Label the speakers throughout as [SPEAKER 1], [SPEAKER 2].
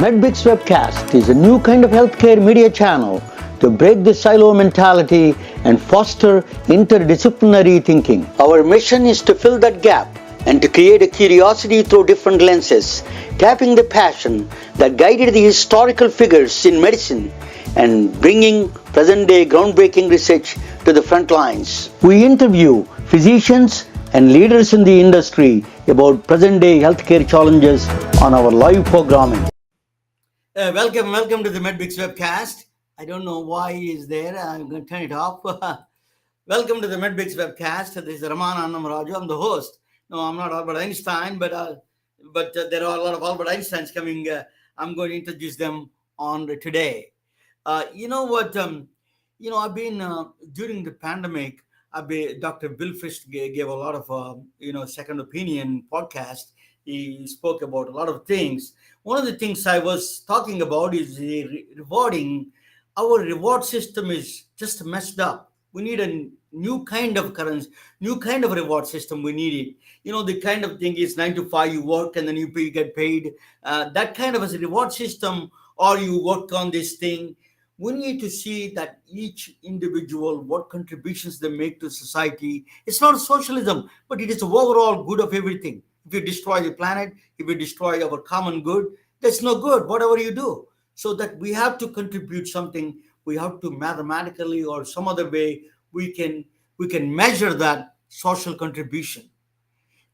[SPEAKER 1] MedBix Webcast is a new kind of healthcare media channel to break the silo mentality and foster interdisciplinary thinking. Our mission is to fill that gap and to create a curiosity through different lenses, tapping the passion that guided the historical figures in medicine and bringing present-day groundbreaking research to the front lines. We interview physicians and leaders in the industry about present-day healthcare challenges on our live programming. Welcome to the MedBix Webcast. I don't know why he is there. I'm going to turn it off. Welcome to the MedBix Webcast. This is Raman Annamaraju. I'm the host. No, I'm not Albert Einstein, but there are a lot of Albert Einsteins coming. I'm going to introduce them on today. You know what? I've been during the pandemic. Dr. Bill Fish gave a lot of second opinion podcast. He spoke about a lot of things. One of the things I was talking about is the rewarding. Our reward system is just messed up. We need a new kind of currency, new kind of reward system. We need it. The kind of thing is 9 to 5, you work and then you get paid. That kind of a reward system, or you work on this thing. We need to see that each individual, what contributions they make to society. It's not socialism, but it is the overall good of everything. If you destroy the planet, if you destroy our common good, that's no good, whatever you do. So that we have to contribute something. We have to mathematically or some other way, we can measure that social contribution.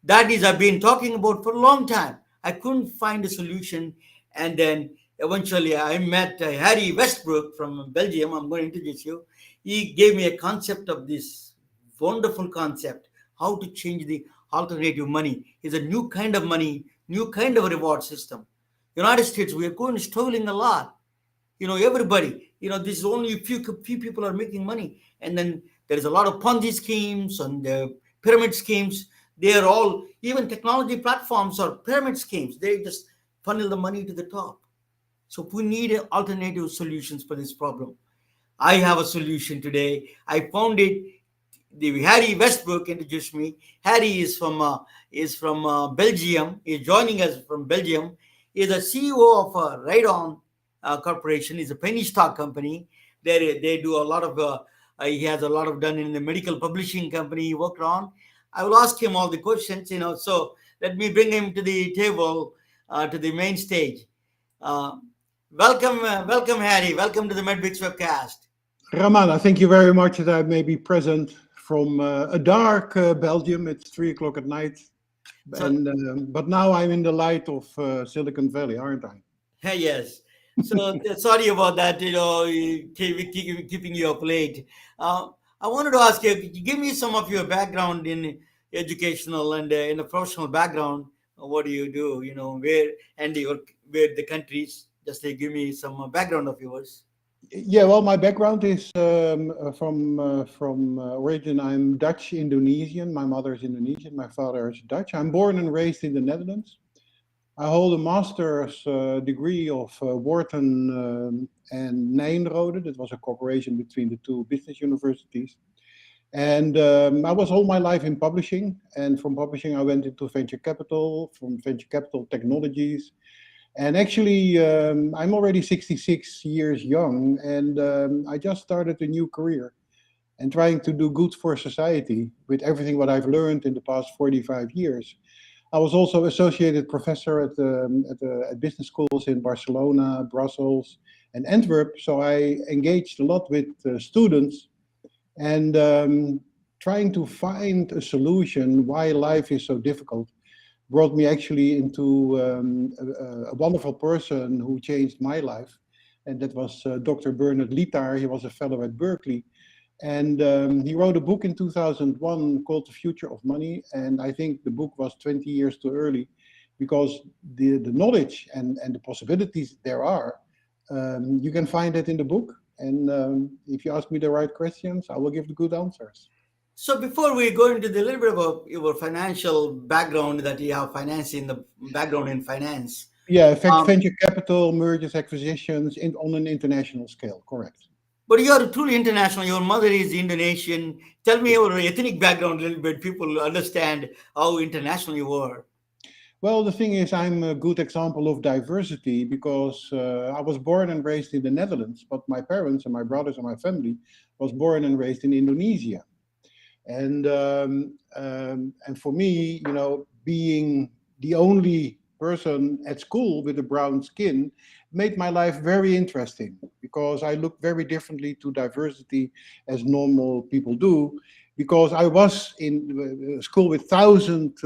[SPEAKER 1] That is, I've been talking about for a long time. I couldn't find a solution. And then eventually I met Harry Westbrooek from Belgium. I'm going to introduce you. He gave me a concept of this wonderful concept, how to change the alternative money. Is a new kind of money, new kind of reward system. United States, we are struggling a lot. Everybody, this is only a few people are making money. And then there is a lot of Ponzi schemes and pyramid schemes. They are all, even technology platforms are pyramid schemes. They just funnel the money to the top. So we need alternative solutions for this problem. I have a solution today. I found it. Harry Westbrook introduced me. Harry is from Belgium. He's joining us from Belgium. He's a CEO of Readen Corporation. He's a penny stock company. They do a lot of. He has a lot of done in the medical publishing company he worked on. I will ask him all the questions. So let me bring him to the table, to the main stage. Welcome, Harry. Welcome to the MedBix Webcast.
[SPEAKER 2] Ramana, thank you very much that I may be present from a dark Belgium. It's 3:00 at night, but now I'm in the light of Silicon Valley, aren't I?
[SPEAKER 1] Yes. So sorry about that. Keeping you up late. I wanted to ask you, give me some of your background in educational and in a professional background. What do you do? Where the countries? Just to give me some background of yours.
[SPEAKER 2] Yeah, well, my background is from origin. I'm Dutch Indonesian. My mother is Indonesian. My father is Dutch. I'm born and raised in the Netherlands. I hold a master's degree of Wharton and Nijrode. That was a cooperation between the two business universities. And I was all my life in publishing. And from publishing, I went into venture capital, from venture capital technologies. And actually, I'm already 66 years young, and I just started a new career and trying to do good for society with everything what I've learned in the past 45 years. I was also associated professor at business schools in Barcelona, Brussels, and Antwerp. So I engaged a lot with students and trying to find a solution why life is so difficult. Brought me actually into a wonderful person who changed my life. And that was Dr. Bernard Lietaer. He was a fellow at Berkeley. And he wrote a book in 2001 called The Future of Money. And I think the book was 20 years too early because the knowledge and the possibilities there are, you can find it in the book. And if you ask me the right questions, I will give the good answers.
[SPEAKER 1] So before we go into the little bit about your financial background, that you have the background in finance.
[SPEAKER 2] Yeah, venture capital, mergers, acquisitions on an international scale, correct.
[SPEAKER 1] But you are truly international. Your mother is Indonesian. Tell me your ethnic background a little bit. People understand how international you were.
[SPEAKER 2] Well, the thing is, I'm a good example of diversity because I was born and raised in the Netherlands, but my parents and my brothers and my family was born and raised in Indonesia. And for me, being the only person at school with a brown skin made my life very interesting because I look very differently to diversity as normal people do. Because I was in school with 1,000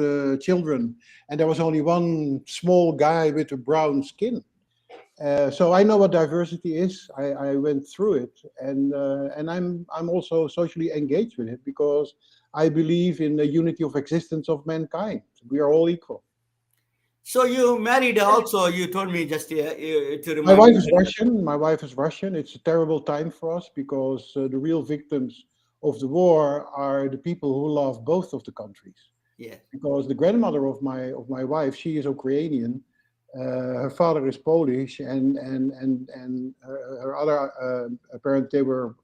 [SPEAKER 2] children, and there was only one small guy with a brown skin. So I know what diversity is. I went through it, and I'm also socially engaged with it because I believe in the unity of existence of mankind. We are all equal.
[SPEAKER 3] So you married also, you told me just to
[SPEAKER 2] My
[SPEAKER 3] remind
[SPEAKER 2] wife is
[SPEAKER 3] me.
[SPEAKER 2] Russian. My wife is Russian. It's a terrible time for us because the real victims of the war are the people who love both of the countries.
[SPEAKER 3] Yeah.
[SPEAKER 2] Because the grandmother of my wife, she is Ukrainian. Her father is Polish, and her other parents they were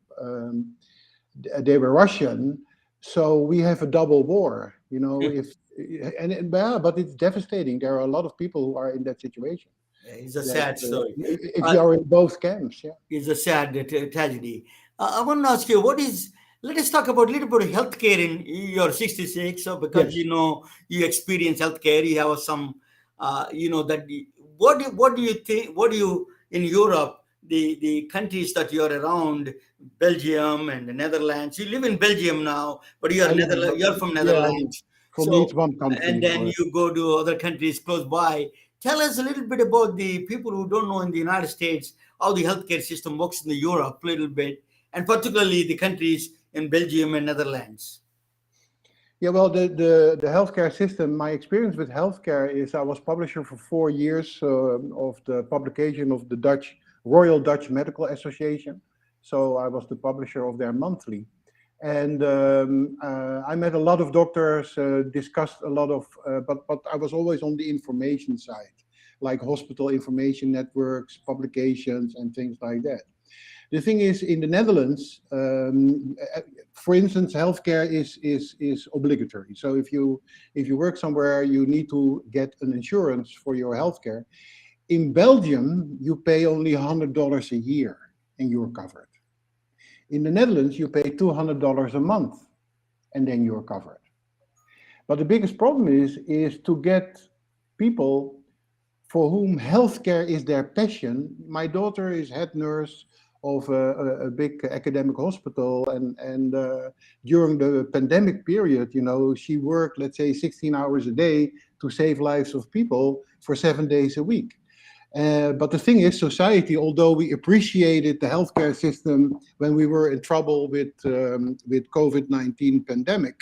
[SPEAKER 2] Russian. So we have a double war, if yeah, but it's devastating. There are a lot of people who are in that situation.
[SPEAKER 3] It's a
[SPEAKER 2] That
[SPEAKER 3] sad story.
[SPEAKER 2] if
[SPEAKER 3] Uh,
[SPEAKER 2] you are in both camps, yeah.
[SPEAKER 3] it's a sad tragedy. I want to ask you, let us talk about a little bit of healthcare in your 66. So because
[SPEAKER 2] Yes.
[SPEAKER 3] you experience healthcare, you have some, that what do you think? What do you in Europe, the countries that you're around, Belgium and the Netherlands? You live in Belgium now, but
[SPEAKER 2] I live in,
[SPEAKER 3] You're from
[SPEAKER 2] yeah.
[SPEAKER 3] Netherlands.
[SPEAKER 2] For me,
[SPEAKER 3] So
[SPEAKER 2] it's one
[SPEAKER 3] and
[SPEAKER 2] country.
[SPEAKER 3] then you go to other countries close by. Tell us a little bit about the people who don't know in the United States how the healthcare system works in the Europe a little bit, and particularly the countries in Belgium and Netherlands.
[SPEAKER 2] Yeah, well, the healthcare system, my experience with healthcare is I was publisher for 4 years of the publication of the Royal Dutch Medical Association. So I was the publisher of their monthly. And I met a lot of doctors, discussed a lot of, but I was always on the information side, like hospital information networks, publications, and things like that. The thing is, in the Netherlands, for instance, healthcare is obligatory. So if you work somewhere, you need to get an insurance for your healthcare. In Belgium, you pay only $100 a year, and you're covered. In the Netherlands, you pay $200 a month, and then you're covered. But the biggest problem is to get people for whom healthcare is their passion. My daughter is head nurse of a big academic hospital, and during the pandemic period, she worked, let's say, 16 hours a day to save lives of people for 7 days a week. But the thing is, society, although we appreciated the healthcare system when we were in trouble with COVID-19 pandemic,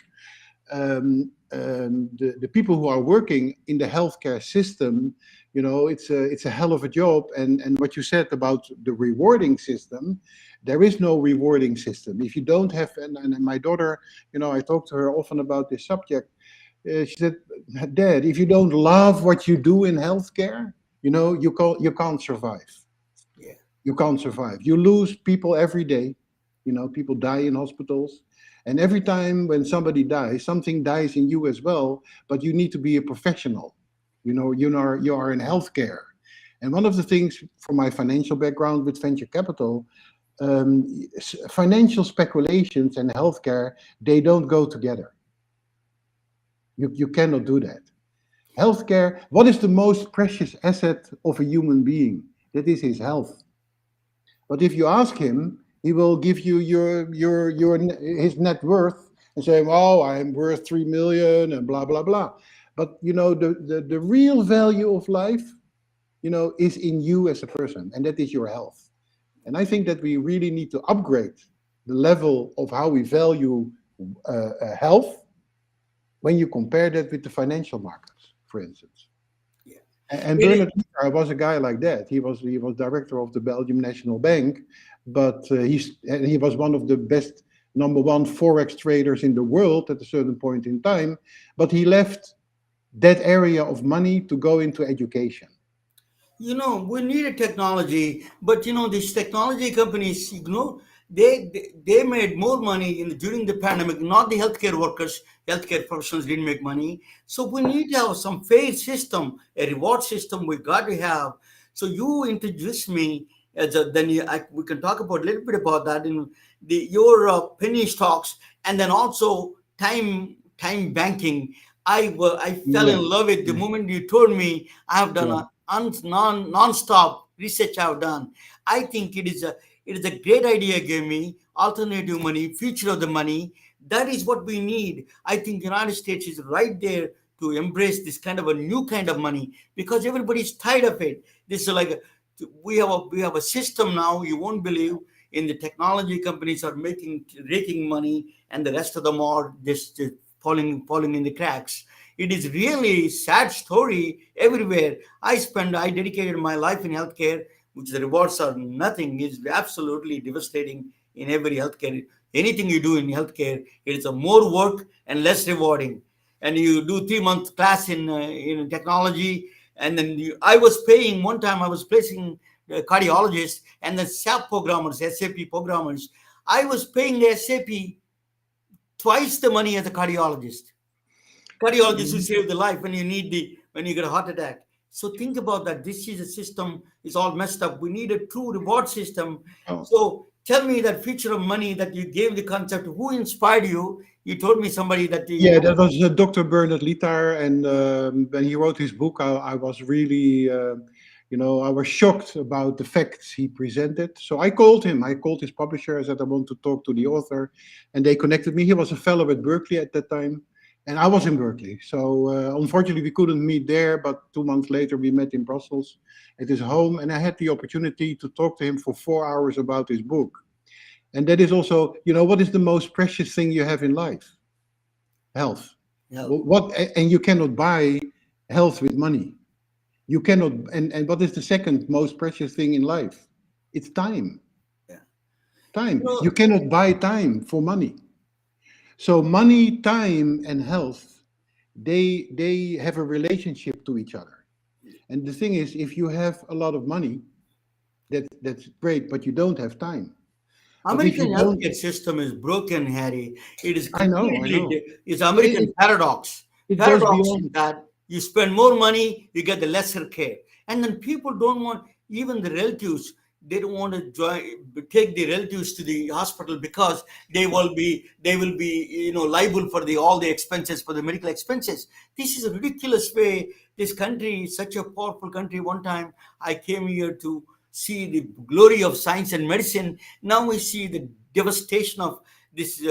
[SPEAKER 2] the people who are working in the healthcare system, it's a hell of a job. And what you said about the rewarding system, there is no rewarding system. If you don't have, and my daughter, I talk to her often about this subject. She said, Dad, if you don't love what you do in healthcare, you can't survive.
[SPEAKER 3] Yeah.
[SPEAKER 2] You can't survive. You lose people every day. People die in hospitals. And every time when somebody dies, something dies in you as well, but you need to be a professional. You are in healthcare. And one of the things from my financial background with venture capital, financial speculations and healthcare, they don't go together. You cannot do that. Healthcare, what is the most precious asset of a human being? That is his health. But if you ask him, he will give you his net worth and say, "Oh, I'm worth 3 million and blah blah blah." But the real value of life, is in you as a person, and that is your health. And I think that we really need to upgrade the level of how we value health when you compare that with the financial markets, for instance.
[SPEAKER 3] Yeah.
[SPEAKER 2] And
[SPEAKER 3] It
[SPEAKER 2] Bernard Lietaer was a guy like that. He was director of the Belgium National Bank, but he was one of the best number one forex traders in the world at a certain point in time. But he left that area of money to go into education.
[SPEAKER 3] we need a technology, but these technology companies, they made more money during the pandemic. Not the healthcare workers, healthcare professionals didn't make money. So we need to have some fair system, a reward system. We got to have. So you introduced me as a, then we can talk about a little bit about that in your penny stocks, and then also time banking. I fell in
[SPEAKER 2] Yeah.
[SPEAKER 3] love with the
[SPEAKER 2] Yeah.
[SPEAKER 3] moment you told me. I have done
[SPEAKER 2] Yeah.
[SPEAKER 3] a non-stop research. I've done. I think it is a great idea. Give me alternative money, future of the money. That is what we need. I think United States is right there to embrace this kind of a new kind of money because everybody's tired of it. This is like we have a system now. You won't believe in the technology companies are raking money, and the rest of them are just falling in the cracks. It is really sad story everywhere. I dedicated my life in healthcare, which the rewards are nothing. Is absolutely devastating in every healthcare. Anything you do in healthcare, it is a more work and less rewarding. And you do 3 month class in technology, and then I was paying one time. I was placing cardiologists and the SAP programmers, SAP programmers. I was paying the SAP twice the money as a cardiologist. Cardiologists who save the life when you get a heart attack. So think about that. This is a system is all messed up. We need a true reward system.
[SPEAKER 2] Oh.
[SPEAKER 3] So tell me that future of money that you gave the concept. Who inspired you? You told me somebody that
[SPEAKER 2] Yeah, that was Dr. Bernard Lietaer, and when he wrote his book, I was really, I was shocked about the facts he presented. So I called him. I called his publisher. I said I want to talk to the author, and they connected me. He was a fellow at Berkeley at that time, and I was in Berkeley. So unfortunately, we couldn't meet there. But 2 months later, we met in Brussels at his home, and I had the opportunity to talk to him for 4 hours about his book. And that is also, what is the most precious thing you have in life? Health.
[SPEAKER 3] yeah,
[SPEAKER 2] And you cannot buy health with money. You cannot. And what is the second most precious thing in life? It's time.
[SPEAKER 3] yeah.
[SPEAKER 2] Time. You
[SPEAKER 3] No,
[SPEAKER 2] cannot buy time for money. So money, time, and health, they have a relationship to each other. And the thing is, if you have a lot of money, that's great, but you don't have time. But if
[SPEAKER 3] American
[SPEAKER 2] you don't,
[SPEAKER 3] healthcare system is broken, Harry. It is
[SPEAKER 2] I know.
[SPEAKER 3] it's
[SPEAKER 2] It,
[SPEAKER 3] American
[SPEAKER 2] it,
[SPEAKER 3] paradox.
[SPEAKER 2] it goes
[SPEAKER 3] Paradox is
[SPEAKER 2] beyond.
[SPEAKER 3] that you spend more money, you get the lesser care. And then people don't want even the relatives, they don't want to take the relatives to the hospital because they will be liable for the all the expenses for the medical expenses. This is a ridiculous way. This country is such a powerful country. One time I came here to see the glory of science and medicine. Now we see the devastation of this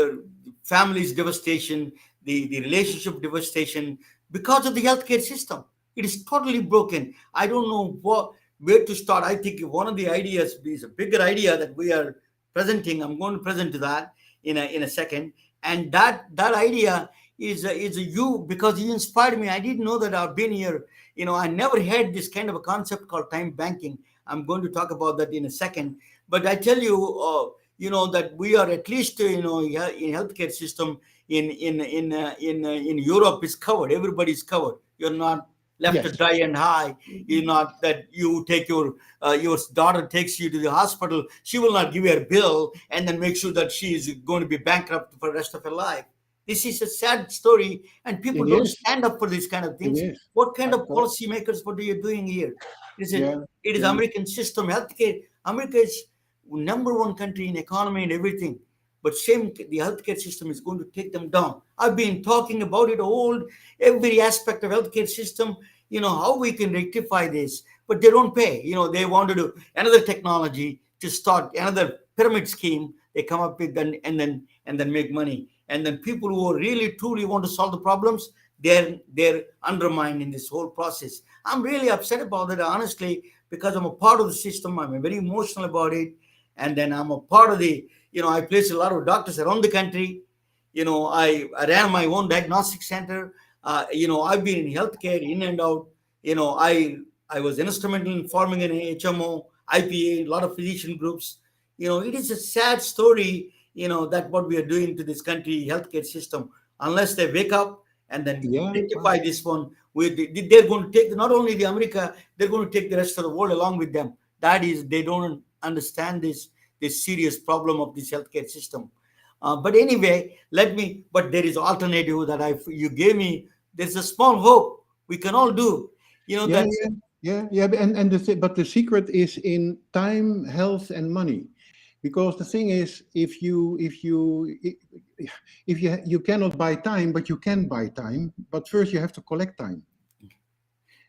[SPEAKER 3] family's devastation, the relationship devastation because of the healthcare system. It is totally broken. I don't know where to start. I think one of the ideas is a bigger idea that we are presenting. I'm going to present to that in a second. And that idea is you because you inspired me. I didn't know that I've been here. I never had this kind of a concept called time banking. I'm going to talk about that in a second. But I tell you, that we are at least, in healthcare system in Europe is covered. Everybody's covered. You're not left to
[SPEAKER 2] Yes,
[SPEAKER 3] dry and high. You're not that you take your daughter takes you to the hospital. She will not give you a bill and then make sure that she is going to be bankrupt for the rest of her life. This is a sad story, and people
[SPEAKER 2] it
[SPEAKER 3] don't
[SPEAKER 2] is.
[SPEAKER 3] stand up for these kind of
[SPEAKER 2] It
[SPEAKER 3] things.
[SPEAKER 2] is.
[SPEAKER 3] What kind
[SPEAKER 2] Of
[SPEAKER 3] of
[SPEAKER 2] course.
[SPEAKER 3] policymakers? What are you doing here? Is it?
[SPEAKER 2] Yeah.
[SPEAKER 3] It is
[SPEAKER 2] Yeah.
[SPEAKER 3] American system healthcare. America is number one country in economy and everything, but same the healthcare system is going to take them down. I've been talking about it all, every aspect of healthcare system. How we can rectify this, but they don't pay. They want to do another technology to start another pyramid scheme. They come up with and then make money, and then people who really truly want to solve the problems, they're undermined in this whole process. I'm really upset about that, honestly, because I'm a part of the system. I'm very emotional about it, and then I'm a part of the. I place a lot of doctors around the country. I ran my own diagnostic center. I've been in healthcare in and out. I was instrumental in forming an HMO, IPA, a lot of physician groups. It is a sad story. That what we are doing to this country healthcare system. Unless they wake up and then
[SPEAKER 2] Yeah.
[SPEAKER 3] rectify this one, they're going to take not only the America, they're going to take the rest of the world along with them. That is, they don't understand this. this serious problem of this healthcare system. But anyway, but there is alternative that you gave me. There's a small hope we can all do.
[SPEAKER 2] Yeah,
[SPEAKER 3] That's
[SPEAKER 2] yeah. And but the secret is in time, health, and money, because the thing is, if you cannot buy time, but you can buy time. But first, you have to collect time.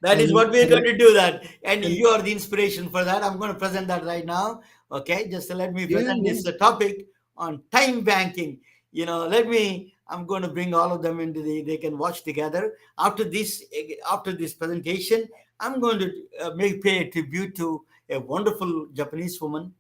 [SPEAKER 3] That is what we're going
[SPEAKER 2] And
[SPEAKER 3] to do that. And
[SPEAKER 2] and
[SPEAKER 3] you are the inspiration for that. I'm going to present that right now. Okay. Just let me
[SPEAKER 2] yeah,
[SPEAKER 3] present
[SPEAKER 2] yeah.
[SPEAKER 3] this topic on time banking. I'm going to bring all of them they can watch together. After this presentation, I'm going to pay a tribute to a wonderful Japanese woman,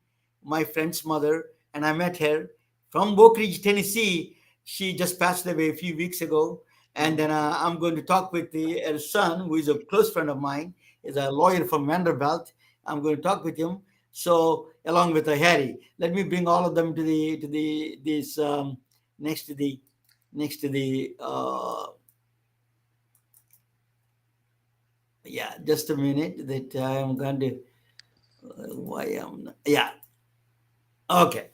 [SPEAKER 3] my friend's mother, and I met her from Oak Ridge, Tennessee. She just passed away a few weeks ago, and then I'm going to talk with her son, who is a close friend of mine, is a lawyer from Vanderbilt. I'm going to talk with him. So along with Harry, let me bring all of them to this next to the next to the yeah. Just a minute that I am going to why am yeah. Okay.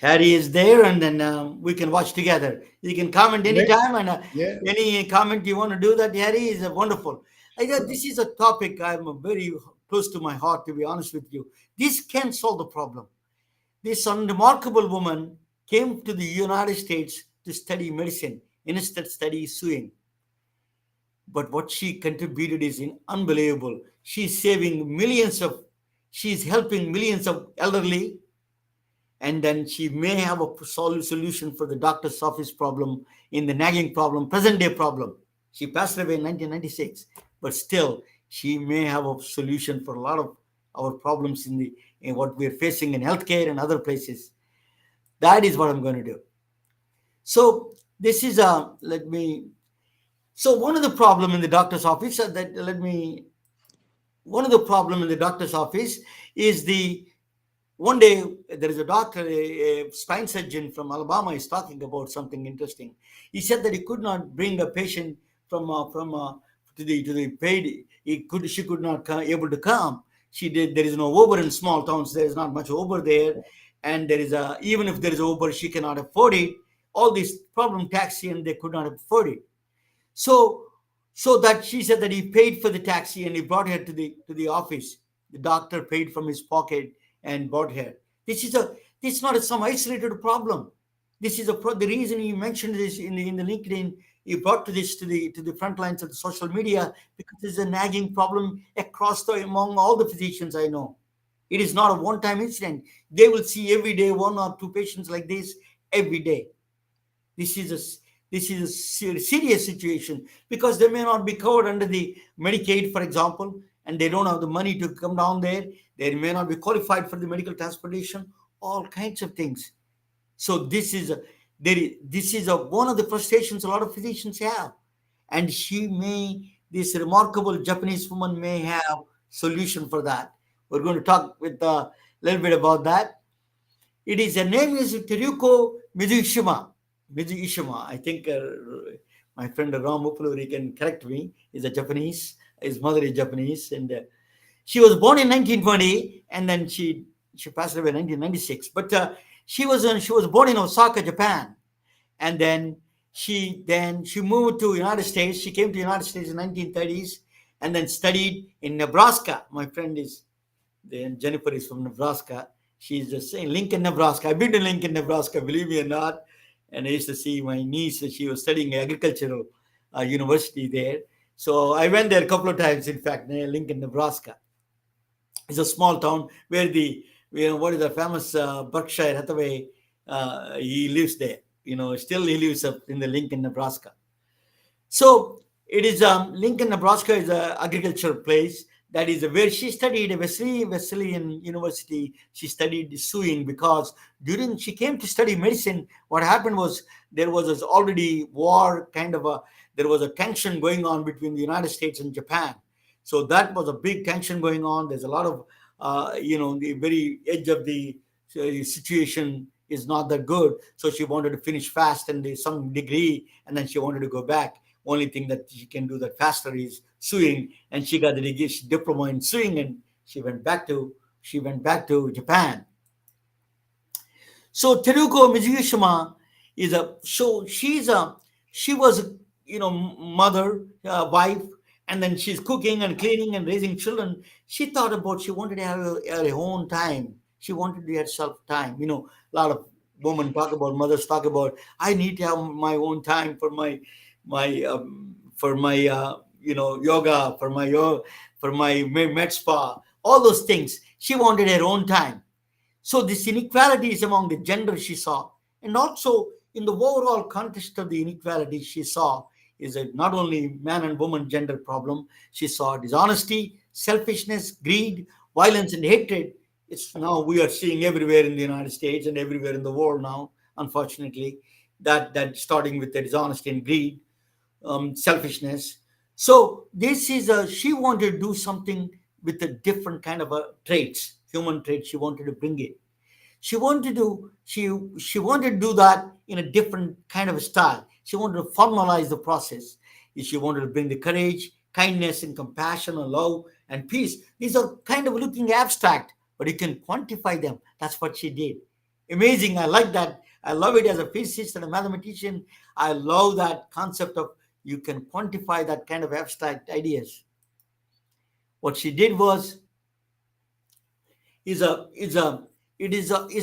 [SPEAKER 3] Harry is there, and then we can watch together. You can comment
[SPEAKER 2] Yeah,
[SPEAKER 3] anytime, and
[SPEAKER 2] yeah.
[SPEAKER 3] any comment you want to do that, Harry, is wonderful. I guess this is a topic I'm very close to my heart, to be honest with you. This can solve the problem. This remarkable woman came to the United States to study medicine, instead study sewing. But what she contributed is unbelievable. She's helping millions of elderly, and then she may have a solution for the doctor's office problem, in the nagging problem, present day problem. She passed away in 1996, but still she may have a solution for a lot of our problems in what we're facing in healthcare and other places. That is what I'm going to do. So this is a let me. So one of the problem in the doctor's office that let me. One of the problem in the doctor's office is the one day there is a doctor, a spine surgeon from Alabama, is talking about something interesting. He said that he could not bring a patient from to the paid. She could not able to come. She did. There is no Uber in small towns. There is not much Uber there, and there is a even if there is Uber, she cannot afford it. All these problem taxi, and they could not afford it. So, so that she said that he paid for the taxi and he brought her to the office. The doctor paid from his pocket and brought her. This is not some isolated problem. This is the reason he mentioned this in the LinkedIn. He brought to the front lines of the social media because it's a nagging problem among all the physicians I know. It is not a one-time incident. They will see every day one or two patients like this every day. This is a serious situation because they may not be covered under the Medicaid, for example, and they don't have the money to come down there. They may not be qualified for the medical transportation, all kinds of things. So this is one of the frustrations a lot of physicians have, and this remarkable Japanese woman may have solution for that. We're going to talk with a little bit about that. Her name is Teruko Mizushima. Mizuishima. I think my friend Ram Upaluri can correct me. He's a Japanese. His mother is Japanese, and she was born in 1920, and then she passed away in 1996. But she was born in Osaka, Japan, and then she moved to United States. She came to United States in 1930s, and then studied in Nebraska. My friend is then Jennifer is from Nebraska. She's just saying Lincoln, Nebraska. I've been to Lincoln, Nebraska, believe me or not. And I used to see my niece. She was studying agricultural university there. So I went there a couple of times. In fact, near Lincoln, Nebraska. It's a small town where what is the famous Berkshire Hathaway? He lives there. Still he lives up in the Lincoln, Nebraska. So it is Lincoln, Nebraska is an agricultural place. That is where she studied at Wesleyan University. She studied sewing because during she came to study medicine, what happened was there was this already war there was a tension going on between the United States and Japan. So that was a big tension going on. There's a lot of the very edge of the situation is not that good. So she wanted to finish fast and some degree, and then she wanted to go back. Only thing that she can do that faster is sewing, and she got the diploma in sewing, and she went back to Japan. So Teruko Mizuyashima is a so she was a, mother, wife, and then she's cooking and cleaning and raising children. She thought about she wanted to have her own time. She wanted to have self time. A lot of women talk about, mothers talk about, I need to have my own time for my yoga, for my med spa, all those things. She wanted her own time. So this inequalities among the gender she saw, and also in the overall context of the inequality she saw is a not only man and woman gender problem. She saw dishonesty, selfishness, greed, violence, and hatred. It's now we are seeing everywhere in the United States and everywhere in the world now, unfortunately, that starting with the dishonesty and greed, selfishness. So this is she wanted to do something with a different kind of traits, human traits. She wanted to bring it. She wanted to do that in a different kind of style. She wanted to formalize the process. She wanted to bring the courage, kindness, and compassion, and love and peace. These are kind of looking abstract, but you can quantify them. That's what she did. Amazing. I like that. I love it as a physicist and a mathematician. I love that concept of you can quantify that kind of abstract ideas. What she did was is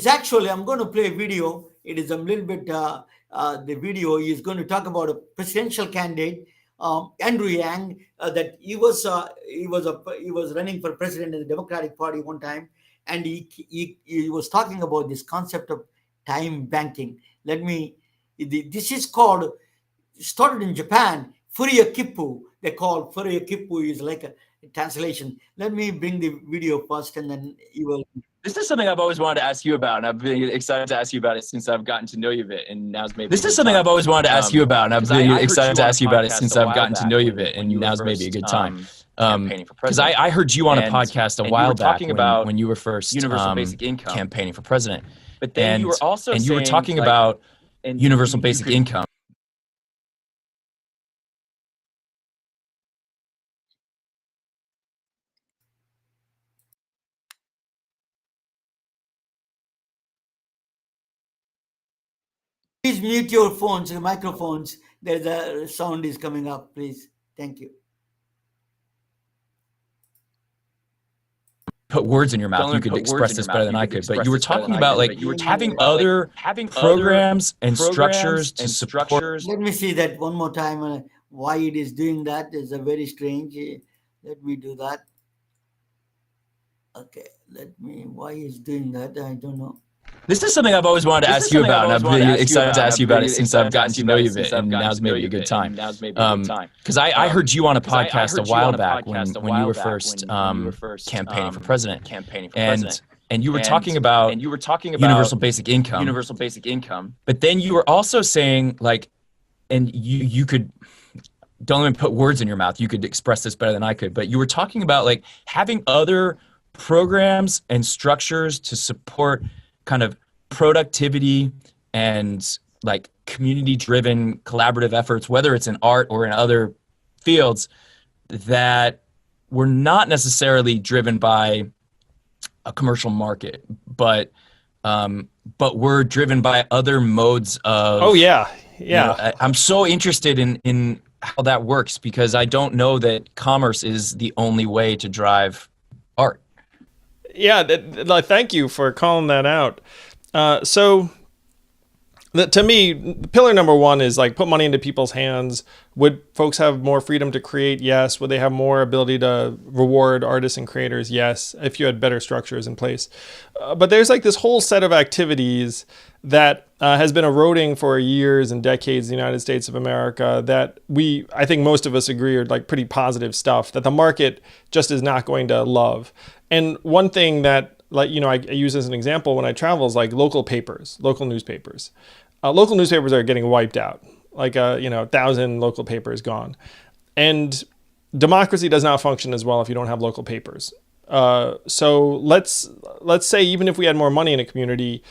[SPEAKER 3] actually, I'm going to play a video. It is a little bit the video is going to talk about a presidential candidate, Andrew Yang, that he was running for president in the Democratic Party one time, and he was talking about this concept of time banking. This is called, started in Japan, Furia Kippu. They call Furia Kippu is like a translation. Let me bring the video first, and then you will.
[SPEAKER 4] This is something I've always wanted to ask you about, and I've been excited to ask you about it since I've gotten to know you a bit. And now's maybe
[SPEAKER 5] This is something I've always wanted to ask you about, and I've been excited to ask you about it since I've gotten to know you a bit. And now's maybe a good time. Because I heard you on a podcast a while back when you were first
[SPEAKER 4] universal basic income
[SPEAKER 5] campaigning for president.
[SPEAKER 4] But then you were also
[SPEAKER 5] you were
[SPEAKER 4] saying,
[SPEAKER 5] talking
[SPEAKER 4] like,
[SPEAKER 5] about
[SPEAKER 4] and
[SPEAKER 5] universal
[SPEAKER 4] you
[SPEAKER 5] basic
[SPEAKER 4] could-
[SPEAKER 5] income.
[SPEAKER 3] Please mute your phones, your microphones. There's a sound is coming up, please. Thank you.
[SPEAKER 5] Put words in your mouth.
[SPEAKER 4] Don't
[SPEAKER 5] You could
[SPEAKER 4] put words
[SPEAKER 5] express
[SPEAKER 4] in
[SPEAKER 5] this
[SPEAKER 4] your
[SPEAKER 5] better
[SPEAKER 4] mouth.
[SPEAKER 5] than
[SPEAKER 4] You
[SPEAKER 5] I
[SPEAKER 4] could
[SPEAKER 5] could. But
[SPEAKER 4] express
[SPEAKER 5] you were
[SPEAKER 4] this better
[SPEAKER 5] talking
[SPEAKER 4] than I
[SPEAKER 5] about
[SPEAKER 4] could.
[SPEAKER 5] like
[SPEAKER 4] But you were
[SPEAKER 5] having
[SPEAKER 4] talking about, like,
[SPEAKER 5] other
[SPEAKER 4] having
[SPEAKER 5] programs and
[SPEAKER 4] programs
[SPEAKER 5] structures to
[SPEAKER 4] and
[SPEAKER 5] support.
[SPEAKER 4] structures.
[SPEAKER 3] Let me see that one more time. Why it is doing that is a very strange. Let me do that. Okay, why is doing that? I don't know.
[SPEAKER 5] This is something I've always wanted to
[SPEAKER 4] This
[SPEAKER 5] ask
[SPEAKER 4] is
[SPEAKER 5] you
[SPEAKER 4] something I've
[SPEAKER 5] about, and
[SPEAKER 4] always
[SPEAKER 5] I've
[SPEAKER 4] wanted
[SPEAKER 5] been
[SPEAKER 4] to ask you
[SPEAKER 5] excited to
[SPEAKER 4] about,
[SPEAKER 5] ask you
[SPEAKER 4] and
[SPEAKER 5] about
[SPEAKER 4] I've
[SPEAKER 5] it
[SPEAKER 4] been
[SPEAKER 5] since I've
[SPEAKER 4] excited to
[SPEAKER 5] gotten
[SPEAKER 4] ask
[SPEAKER 5] to
[SPEAKER 4] you
[SPEAKER 5] know
[SPEAKER 4] about
[SPEAKER 5] you
[SPEAKER 4] it
[SPEAKER 5] a bit,
[SPEAKER 4] since I've
[SPEAKER 5] and
[SPEAKER 4] gotten
[SPEAKER 5] now's
[SPEAKER 4] to know
[SPEAKER 5] maybe
[SPEAKER 4] you
[SPEAKER 5] a
[SPEAKER 4] a
[SPEAKER 5] good
[SPEAKER 4] bit,
[SPEAKER 5] time.
[SPEAKER 4] and now's maybe a good time.
[SPEAKER 5] Because I heard you on a podcast a while back
[SPEAKER 4] when
[SPEAKER 5] when you were first campaigning for president, and you were talking about universal basic income.
[SPEAKER 4] Universal basic income.
[SPEAKER 5] But then you were also saying, like, and you could, don't let me put words in your mouth. You could express this better than I could. But you were talking about like having other programs and structures to support kind of productivity and like community-driven collaborative efforts, whether it's in art or in other fields, that were not necessarily driven by a commercial market, but were driven by other modes of.
[SPEAKER 6] Oh yeah.
[SPEAKER 5] I'm so interested in how that works, because I don't know that commerce is the only way to drive art.
[SPEAKER 6] Yeah, thank you for calling that out. To me, pillar number one is like put money into people's hands. Would folks have more freedom to create? Yes. Would they have more ability to reward artists and creators? Yes, if you had better structures in place. But there's like this whole set of activities that has been eroding for years and decades in the United States of America that I think most of us agree are like pretty positive stuff that the market just is not going to love. And one thing that, like, I use as an example when I travel is like local newspapers. Local newspapers are getting wiped out. Like 1,000 local papers gone. And democracy does not function as well if you don't have local papers. So let's say even if we had more money in a community,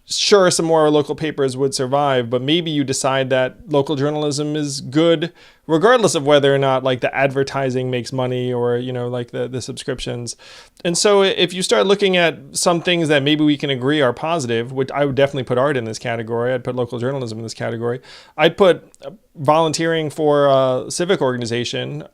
[SPEAKER 6] sure, some more local papers would survive, but maybe you decide that local journalism is good regardless of whether or not like the advertising makes money or, you know, like the subscriptions. And so if you start looking at some things that maybe we can agree are positive, which I would definitely put art in this category, I'd put local journalism in this category, I'd put volunteering for a civic organization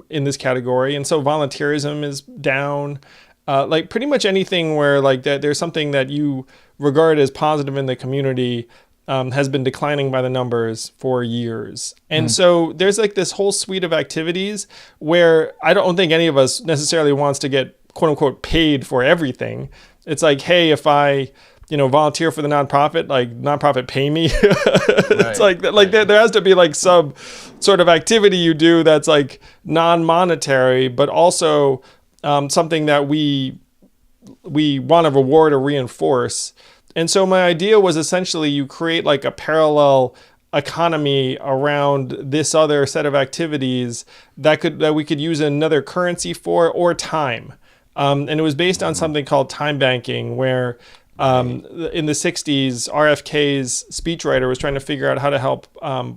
[SPEAKER 6] in this category. And so volunteerism is down. Like pretty much anything where like there's something that you regard as positive in the community has been declining by the numbers for years. And so there's like this whole suite of activities where I don't think any of us necessarily wants to get quote unquote paid for everything. It's like, hey, if I, you know, volunteer for the nonprofit, like nonprofit pay me. It's like there has to be like some sort of activity you do that's like non-monetary, but also something that we want to reward or reinforce. And so my idea was essentially you create like a parallel economy around this other set of activities that we could use another currency for, or time. And it was based on something called time banking, where in the 60s, RFK's speechwriter was trying to figure out how to help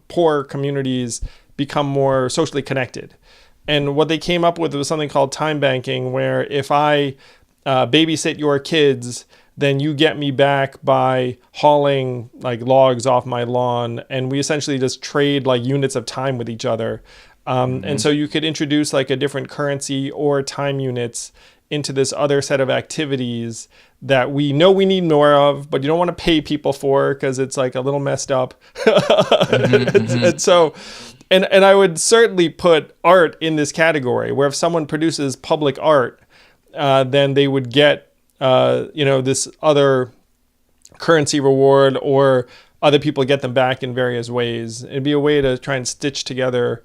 [SPEAKER 6] poor communities become more socially connected. And what they came up with was something called time banking, where if I babysit your kids, then you get me back by hauling like logs off my lawn. And we essentially just trade like units of time with each other. And so you could introduce like a different currency or time units into this other set of activities that we know we need more of, but you don't want to pay people for because it's like a little messed up. And so, and I would certainly put art in this category, where if someone produces public art, then they would get, you know, this other currency reward, or other people get them back in various ways. It'd be a way to try and stitch together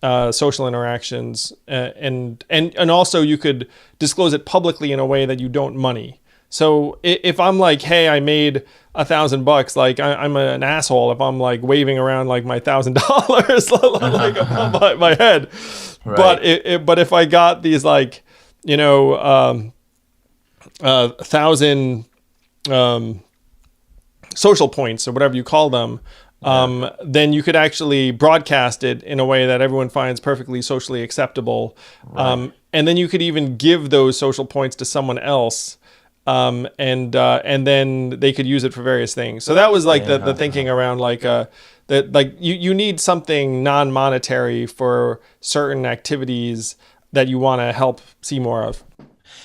[SPEAKER 6] social interactions, and also you could disclose it publicly in a way that you don't money. So if I'm like, hey, I made $1,000, like I'm an asshole if I'm like waving around like my $1,000 like above my head. Right. But if I got these like, you know, 1,000 social points or whatever you call them, then you could actually broadcast it in a way that everyone finds perfectly socially acceptable. Right. And then you could even give those social points to someone else. And then they could use it for various things. So that was like the thinking around like that, like you need something non-monetary for certain activities that you want to help see more of.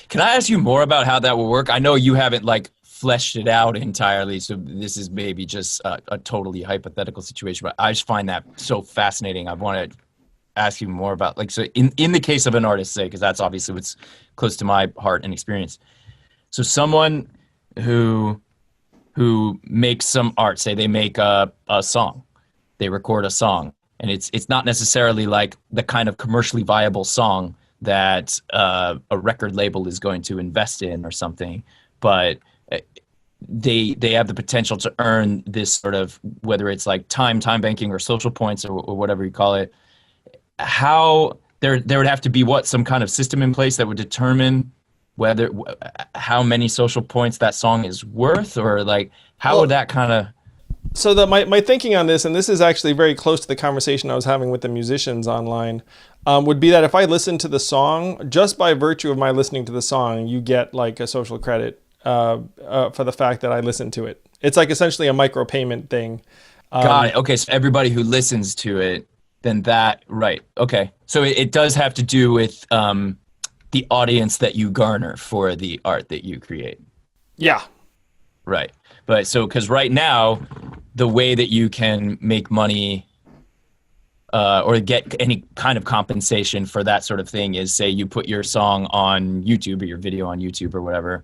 [SPEAKER 5] Can I ask you more about how that will work? I know you haven't like fleshed it out entirely, so this is maybe just a totally hypothetical situation, but I just find that so fascinating. I want to ask you more about, like, so in the case of an artist, say, because that's obviously what's close to my heart and experience. So someone who makes some art, say they make a song, they record a song, and it's not necessarily like the kind of commercially viable song that a record label is going to invest in or something, but they have the potential to earn this sort of, whether it's like time banking or social points or whatever you call it. How there would have to be some kind of system in place that would determine how many social points that song is worth, or like how would that kind of...
[SPEAKER 6] So my thinking on this, and this is actually very close to the conversation I was having with the musicians online, would be that if I listen to the song, just by virtue of my listening to the song, you get like a social credit for the fact that I listened to it. It's like essentially a micropayment thing.
[SPEAKER 5] Got it. Okay, so everybody who listens to it, then that, right. Okay, so it does have to do with the audience that you garner for the art that you create.
[SPEAKER 6] Yeah.
[SPEAKER 5] Right. But so, because right now, the way that you can make money or get any kind of compensation for that sort of thing is, say you put your song on YouTube or your video on YouTube or whatever,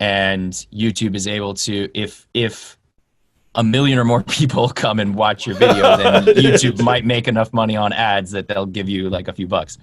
[SPEAKER 5] and YouTube is able to, if 1 million or more people come and watch your video, then YouTube might make enough money on ads that they'll give you like a few bucks.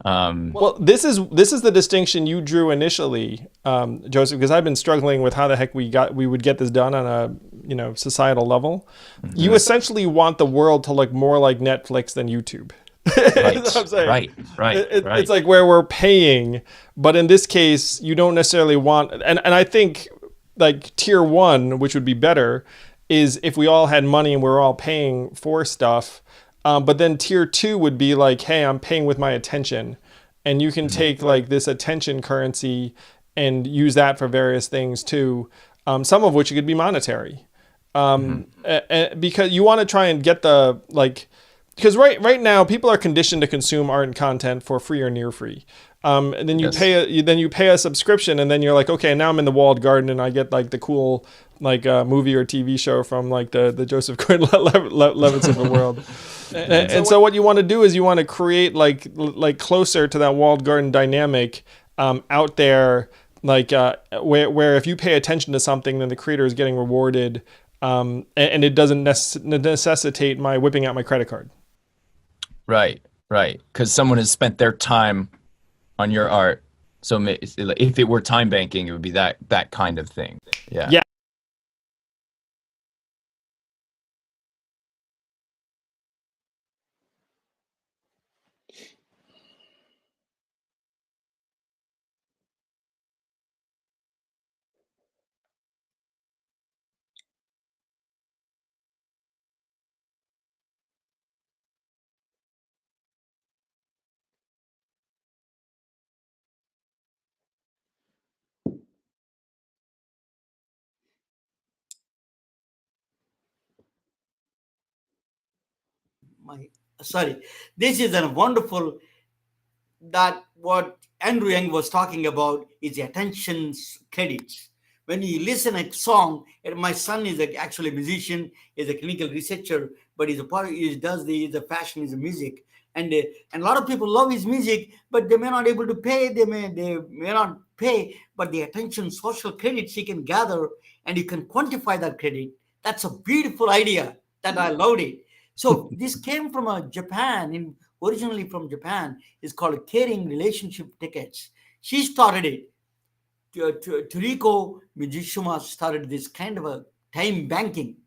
[SPEAKER 6] Well, this is the distinction you drew initially, Joseph, because I've been struggling with how the heck we would get this done on a societal level. Mm-hmm. You essentially want the world to look more like Netflix than YouTube.
[SPEAKER 5] Right.
[SPEAKER 6] That's what I'm saying.
[SPEAKER 5] Right.
[SPEAKER 6] It's like where we're paying, but in this case, you don't necessarily want. And I think like tier one, which would be better, is if we all had money and we're all paying for stuff. But then tier two would be like, hey, I'm paying with my attention. And you can take like this attention currency and use that for various things too. Some of which could be monetary. Because you want to try and get the like, because right now people are conditioned to consume art and content for free or near free. And then you pay a subscription, and then you're like, okay, now I'm in the walled garden and I get like the cool like movie or TV show from like the Joseph Gordon-Levitt's of the world. And so what you want to do is you want to create like closer to that walled garden dynamic out there, like where if you pay attention to something, then the creator is getting rewarded, and it doesn't necessitate my whipping out my credit card.
[SPEAKER 5] Right. Because someone has spent their time on your art. So if it were time banking, it would be that kind of thing. Yeah.
[SPEAKER 3] This is a wonderful, that what Andrew Young was talking about is the attention credits. When you listen a song, and my son is actually a musician, is a clinical researcher, but he's the fashion, is a music, and a lot of people love his music, but they may not able to pay. They may not pay, but the attention social credits he can gather, and you can quantify that credit. That's a beautiful idea. That I loved it. So this came from Japan, originally from Japan. It's called Caring Relationship Tickets. She started it. Toriko Mijishima started this kind of a time banking.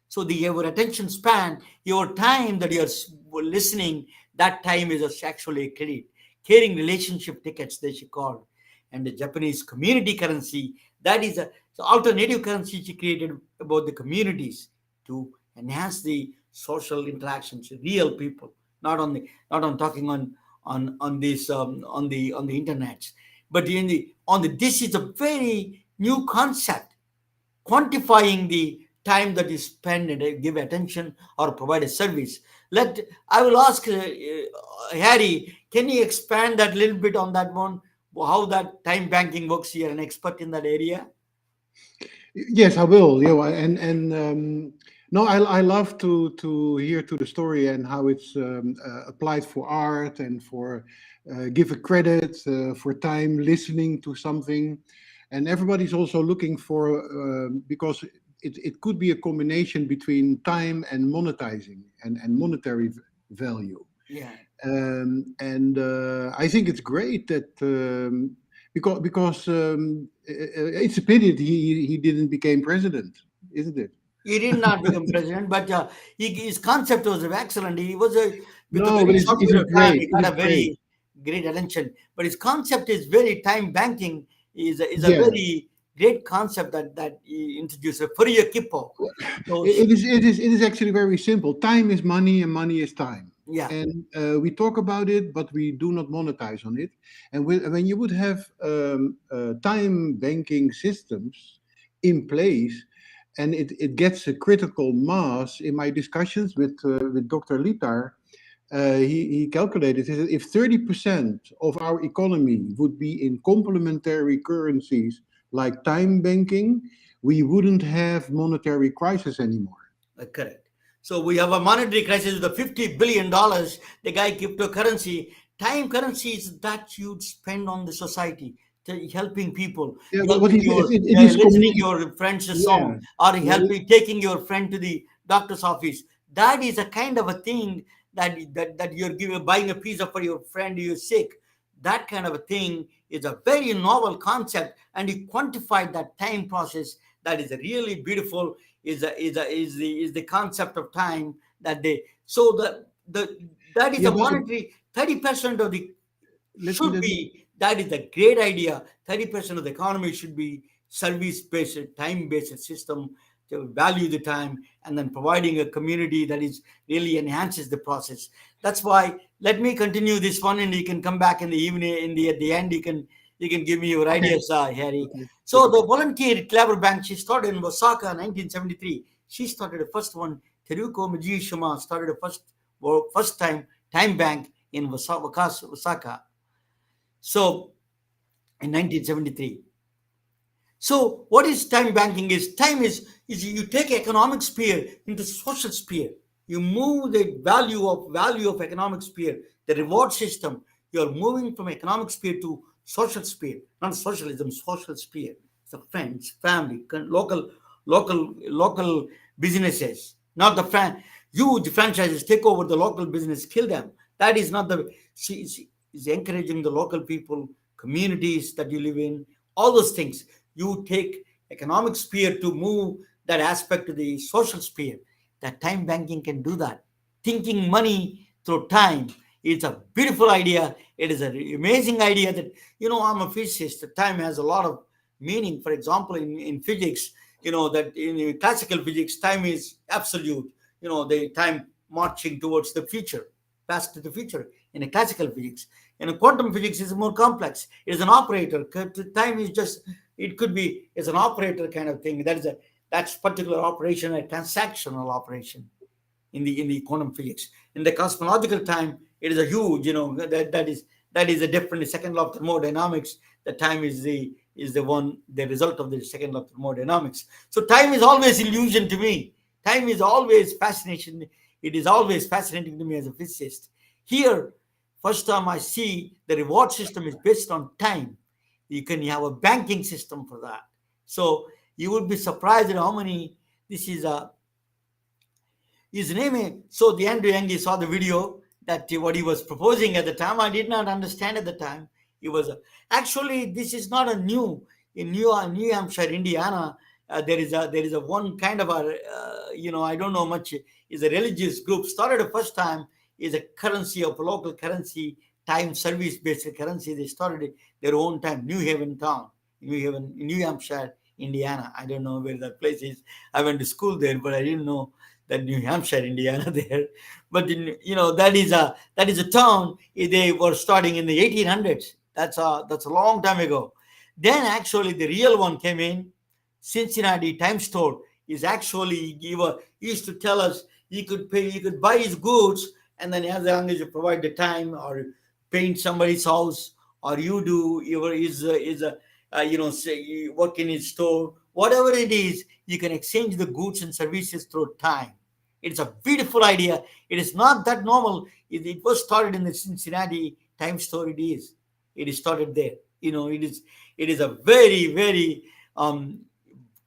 [SPEAKER 3] So your attention span, your time that you're listening, that time is actually a credit. Caring Relationship Tickets, they should call. And the Japanese community currency, that is a alternative currency she created about the communities to enhance the social interactions with real people, not on talking on this on the internet, but this is a very new concept, quantifying the time that you spend and give attention or provide a service. I will ask Harry, can you expand that a little bit on that one, how that time banking works? You're an expert in that area.
[SPEAKER 2] Yes, I will. No, I love to hear to the story and how it's applied for art and for give a credit for time listening to something, and everybody's also looking for because it could be a combination between time and monetizing and monetary value.
[SPEAKER 3] Yeah.
[SPEAKER 2] I think it's great that because it's a pity that he didn't become president, isn't it?
[SPEAKER 3] He did not become president, but his concept was excellent. He was with a
[SPEAKER 2] No, but
[SPEAKER 3] very
[SPEAKER 2] it's
[SPEAKER 3] short period of time,
[SPEAKER 2] great.
[SPEAKER 3] he got
[SPEAKER 2] It's
[SPEAKER 3] a very great attention. But his concept is very time banking. Is a
[SPEAKER 2] Yeah.
[SPEAKER 3] very great concept that he introduced. For your Kippo. So,
[SPEAKER 2] It is actually very simple. Time is money, and money is time.
[SPEAKER 3] yeah.
[SPEAKER 2] And we talk about it, but we do not monetize on it. And when you would have time banking systems in place, and it gets a critical mass. In my discussions with Dr. Litar, he calculated that if 30% of our economy would be in complementary currencies like time banking, we wouldn't have monetary crisis anymore.
[SPEAKER 3] Correct. So we have a monetary crisis with the $50 billion. The guy cryptocurrency, time currency is that you spend on the society, helping people,
[SPEAKER 2] Yeah, but
[SPEAKER 3] listening your friend's song, or helping taking your friend to the doctor's office. That is a kind of a thing that you're buying a pizza for your friend who's sick. That kind of a thing is a very novel concept, and you quantify that time process. That is a really beautiful. Is the concept of time that they that is a monetary 30% of the should be. That is a great idea. 30% of the economy should be service-based, time-based system to value the time, and then providing a community that is really enhances the process. That's why let me continue this one, and you can come back in the evening. At the end, you can give me your ideas, Harry.
[SPEAKER 2] Okay.
[SPEAKER 3] So the volunteer Clever Bank, she started in Osaka, 1973. She started the first one. Teruko Majishima started the first time bank in Osaka. So in 1973. So what is time banking is? Time is you take economic sphere into social sphere. You move the value of economic sphere, the reward system. You're moving from economic sphere to social sphere, not socialism, social sphere. So friends, family, local businesses, not the huge franchises take over the local business, kill them. That is not the. She is encouraging the local people, communities that you live in, all those things. You take economic sphere to move that aspect to the social sphere. That time banking can do that. Thinking money through time. It's a beautiful idea. It is an amazing idea that, I'm a physicist. Time has a lot of meaning. For example, in physics, that in classical physics, time is absolute. The time marching towards the future, past to the future. In a classical physics. In a quantum physics, is more complex. It is an operator. Time is just, it could be, it's an operator kind of thing. That's particular operation, a transactional operation in the quantum physics. In the cosmological time, it is a huge, that is a different second law of thermodynamics. The time is the result of the second law of thermodynamics. So time is always illusion to me. Time is always fascination. It is always fascinating to me as a physicist. Here, first time I see the reward system is based on time. You have a banking system for that. So you would be surprised at how many. This is his name. So the Andrew Yang, you saw the video that what he was proposing at the time. I did not understand at the time. It was actually, this is not a new in New Hampshire, Indiana. There is a one kind of I don't know much. Is a religious group started the first time. Is a currency of a local currency, time service based currency. They started their own time, New Haven town, New Hampshire, Indiana. I don't know where that place is. I went to school there, but I didn't know that New Hampshire, Indiana there. But that is a town. They were starting in the 1800s. That's a long time ago. Then actually the real one came in. Cincinnati Time Store is actually he used to tell us he could buy his goods. And then as long as you provide the time or paint somebody's house or you do say you work in his store, whatever it is, you can exchange the goods and services through time. It's a beautiful idea. It is not that normal. It was started in the Cincinnati Time Store. It is started there. It is a very, very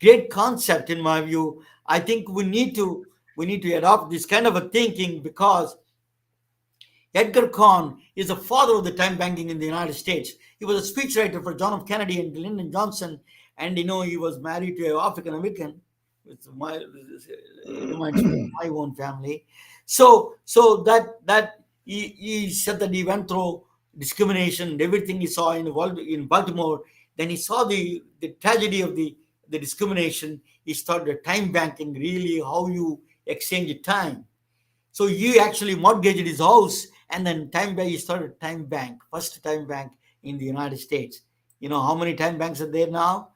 [SPEAKER 3] great concept in my view. I think we need to adopt this kind of a thinking because Edgar Kahn is the father of the time banking in the United States. He was a speechwriter for John F. Kennedy and Lyndon Johnson, and he was married to an African American. It reminds me of my own family. So that he said that he went through discrimination and everything he saw in Baltimore. Then he saw the tragedy of the discrimination. He started time banking, really how you exchange time. So he actually mortgaged his house, and then he started time bank, first time bank in the United States. How many time banks are there now?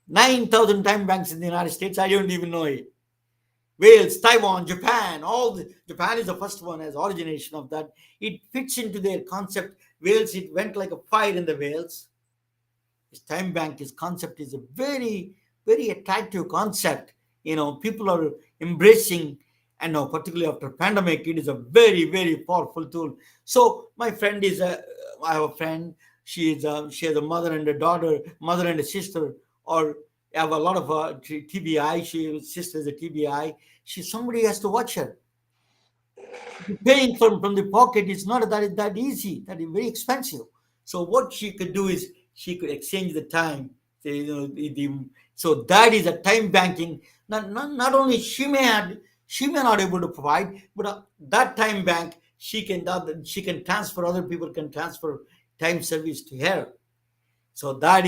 [SPEAKER 3] 9,000 time banks in the United States. I don't even know it. Wales, Taiwan, Japan, Japan is the first one as origination of that. It fits into their concept. Wales, it went like a fire in the Wales. His time bank, his concept is a very, very attractive concept. People are embracing, and now particularly after pandemic, it is a very, very powerful tool. So my friend I have a friend. She has a mother and a daughter, mother and a sister, or have a lot of TBI. His sister is a TBI. Somebody has to watch her. Paying from the pocket is not that easy. That is very expensive. So what she could do is she could exchange the time. So that is a time banking. Not only she may not able to provide, but that time bank she can transfer. Other people can transfer time service to her. So that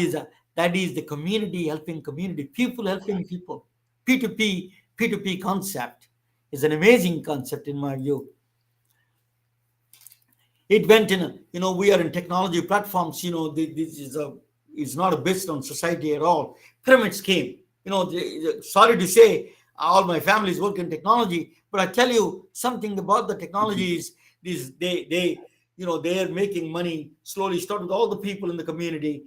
[SPEAKER 3] That is the community helping community, people helping people. P2P concept is an amazing concept in my view. It went in, we are in technology platforms, this is not based on society at all. Pyramids came, sorry to say, all my families work in technology, but I tell you something about the technology is these, they are making money slowly, start with all the people in the community.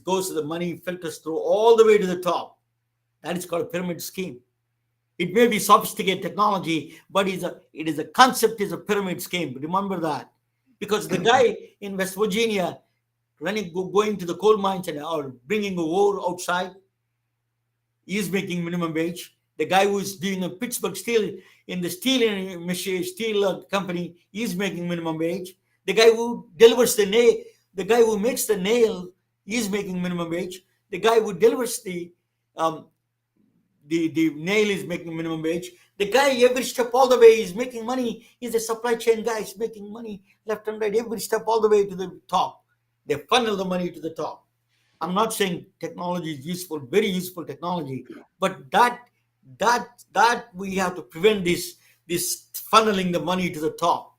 [SPEAKER 3] Goes to the money, filters through all the way to the top. That is called a pyramid scheme. It may be sophisticated technology, but the concept is a pyramid scheme. Remember that. Because the guy in West Virginia going to the coal mines or bringing ore outside, he is making minimum wage. The guy who is doing a Pittsburgh steel in the steel company, he is making minimum wage. The guy who delivers the nail, the guy who makes the nail, he is making minimum wage. The guy who delivers the nail is making minimum wage. The guy every step all the way is making money. He's a supply chain guy. He's making money left and right every step all the way to the top. They funnel the money to the top. I'm not saying technology is useful, very useful technology, but that we have to prevent this funneling the money to the top.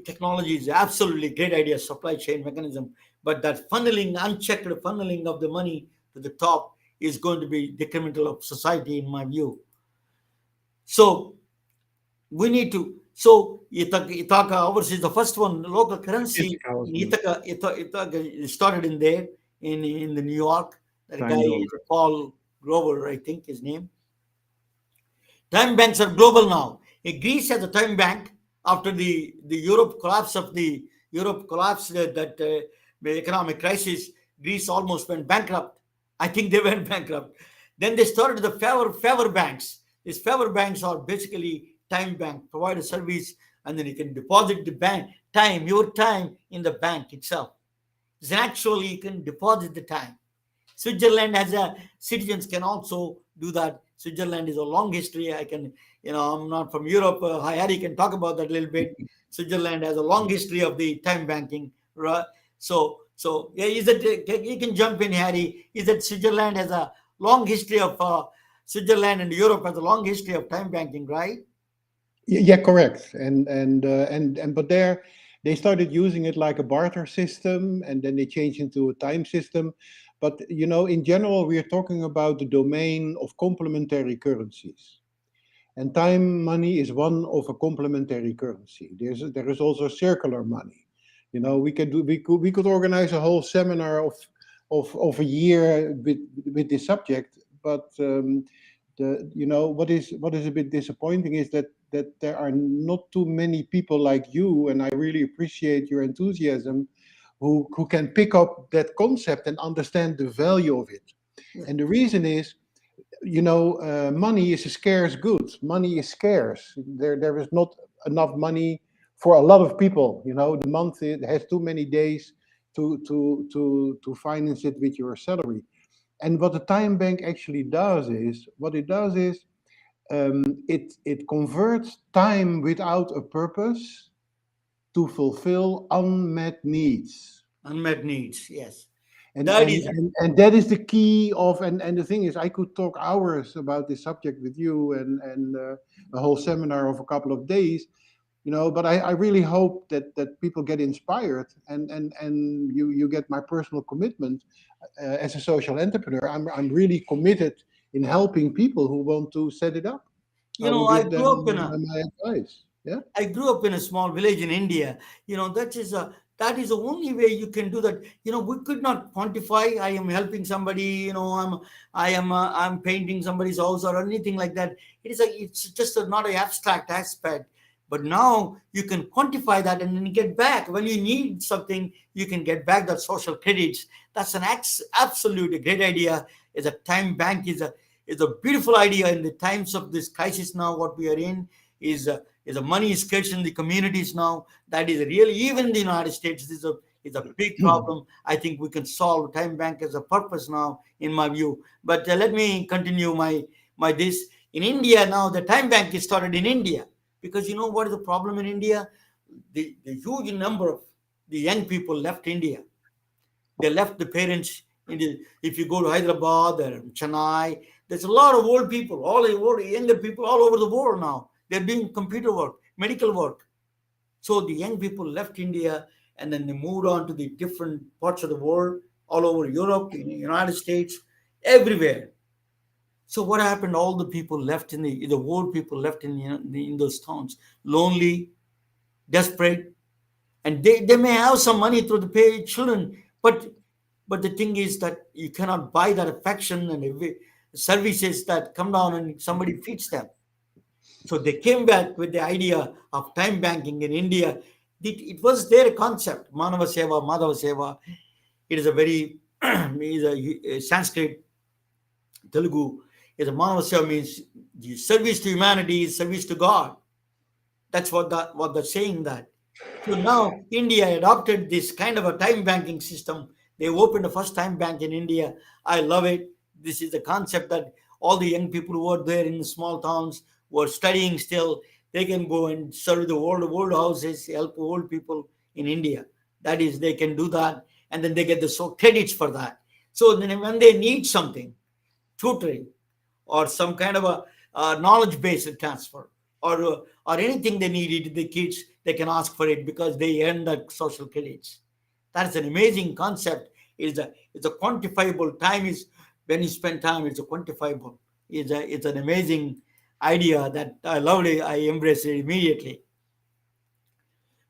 [SPEAKER 3] Technology is absolutely great idea, supply chain mechanism, but that unchecked funneling of the money to the top is going to be detrimental of society, in my view. So we need to. So Ithaca, ours is the first one, local currency. Ithaca started in there in the New York. That guy is Paul Grover, I think his name. Time banks are global now. Greece has a time bank after the Europe collapse the economic crisis. Greece almost went bankrupt. I think they went bankrupt. Then they started the favor banks. These favor banks are basically time bank, provide a service, and then you can deposit your time in the bank itself. So actually, you can deposit the time. Switzerland citizens can also do that. Switzerland is a long history. I'm not from Europe. Harry can talk about that a little bit. Switzerland has a long history of the time banking. Right? So yeah, you can jump in, Harry. Is that Switzerland has a long history of Switzerland and Europe has a long history of time banking, right?
[SPEAKER 2] Yeah, correct. But there they started using it like a barter system, and then they changed into a time system. But in general, we are talking about the domain of complementary currencies, and time money is one of a complementary currency. There is also circular money. We could organize a whole seminar of a year with this subject, but what is a bit disappointing is that there are not too many people like you, and I really appreciate your enthusiasm, who can pick up that concept and understand the value of it. And the reason is, money is a scarce good. Money is scarce. There is not enough money for a lot of people. The month it has too many days to finance it with your salary. And what the time bank actually does is, it converts time without a purpose to fulfill unmet needs.
[SPEAKER 3] Unmet needs, yes.
[SPEAKER 2] And that is the key of, and the thing is, I could talk hours about this subject with you and a whole seminar of a couple of days, but I really hope that people get inspired and you get my personal commitment as a social entrepreneur. I'm really committed in helping people who want to set it up.
[SPEAKER 3] I grew up in
[SPEAKER 2] my advice. Yeah.
[SPEAKER 3] I grew up in a small village in India. That is the only way you can do that. We could not quantify. I am helping somebody. I'm painting somebody's house or anything like that. It's just not an abstract aspect. But now you can quantify that and then get back. When you need something, you can get back that social credits. That's an absolute great idea. Is a time bank is a beautiful idea in the times of this crisis now. What we are in is a money scarce in the communities now. That is really, even in the United States, is a big problem. I think we can solve time bank as a purpose now, in my view. But let me continue my this. In India now, the time bank is started in India. Because what is the problem in India? The huge number of the young people left India. They left the parents If you go to Hyderabad or Chennai, there's a lot of old people, all the old younger people all over the world now. They're doing computer work, medical work. So the young people left India and then they moved on to the different parts of the world, all over Europe, in the United States, everywhere. So what happened? All the people left the old people left in those towns, lonely, desperate, and they may have some money to pay children, but the thing is that you cannot buy that affection and services that come down and somebody feeds them. So they came back with the idea of time banking in India. It was their concept, Manava Seva, Madhava Seva. It is a very is a Sanskrit, Telugu. Is a Manava Seva means the service to humanity is service to God. That's what they're saying that. So now India adopted this kind of a time banking system. They opened the first time bank in India. I love it. This is the concept that all the young people who are there in the small towns who are studying still, they can go and serve the old houses, help old people in India. That is, they can do that, and then they get the credits for that. So then when they need something, tutoring, or some kind of a knowledge-based transfer, or anything they needed, the kids, they can ask for it because they earn the social credits. That's an amazing concept. It's a quantifiable. Time is when you spend time. It's a quantifiable. It's an amazing idea that I loved it. I embraced it immediately.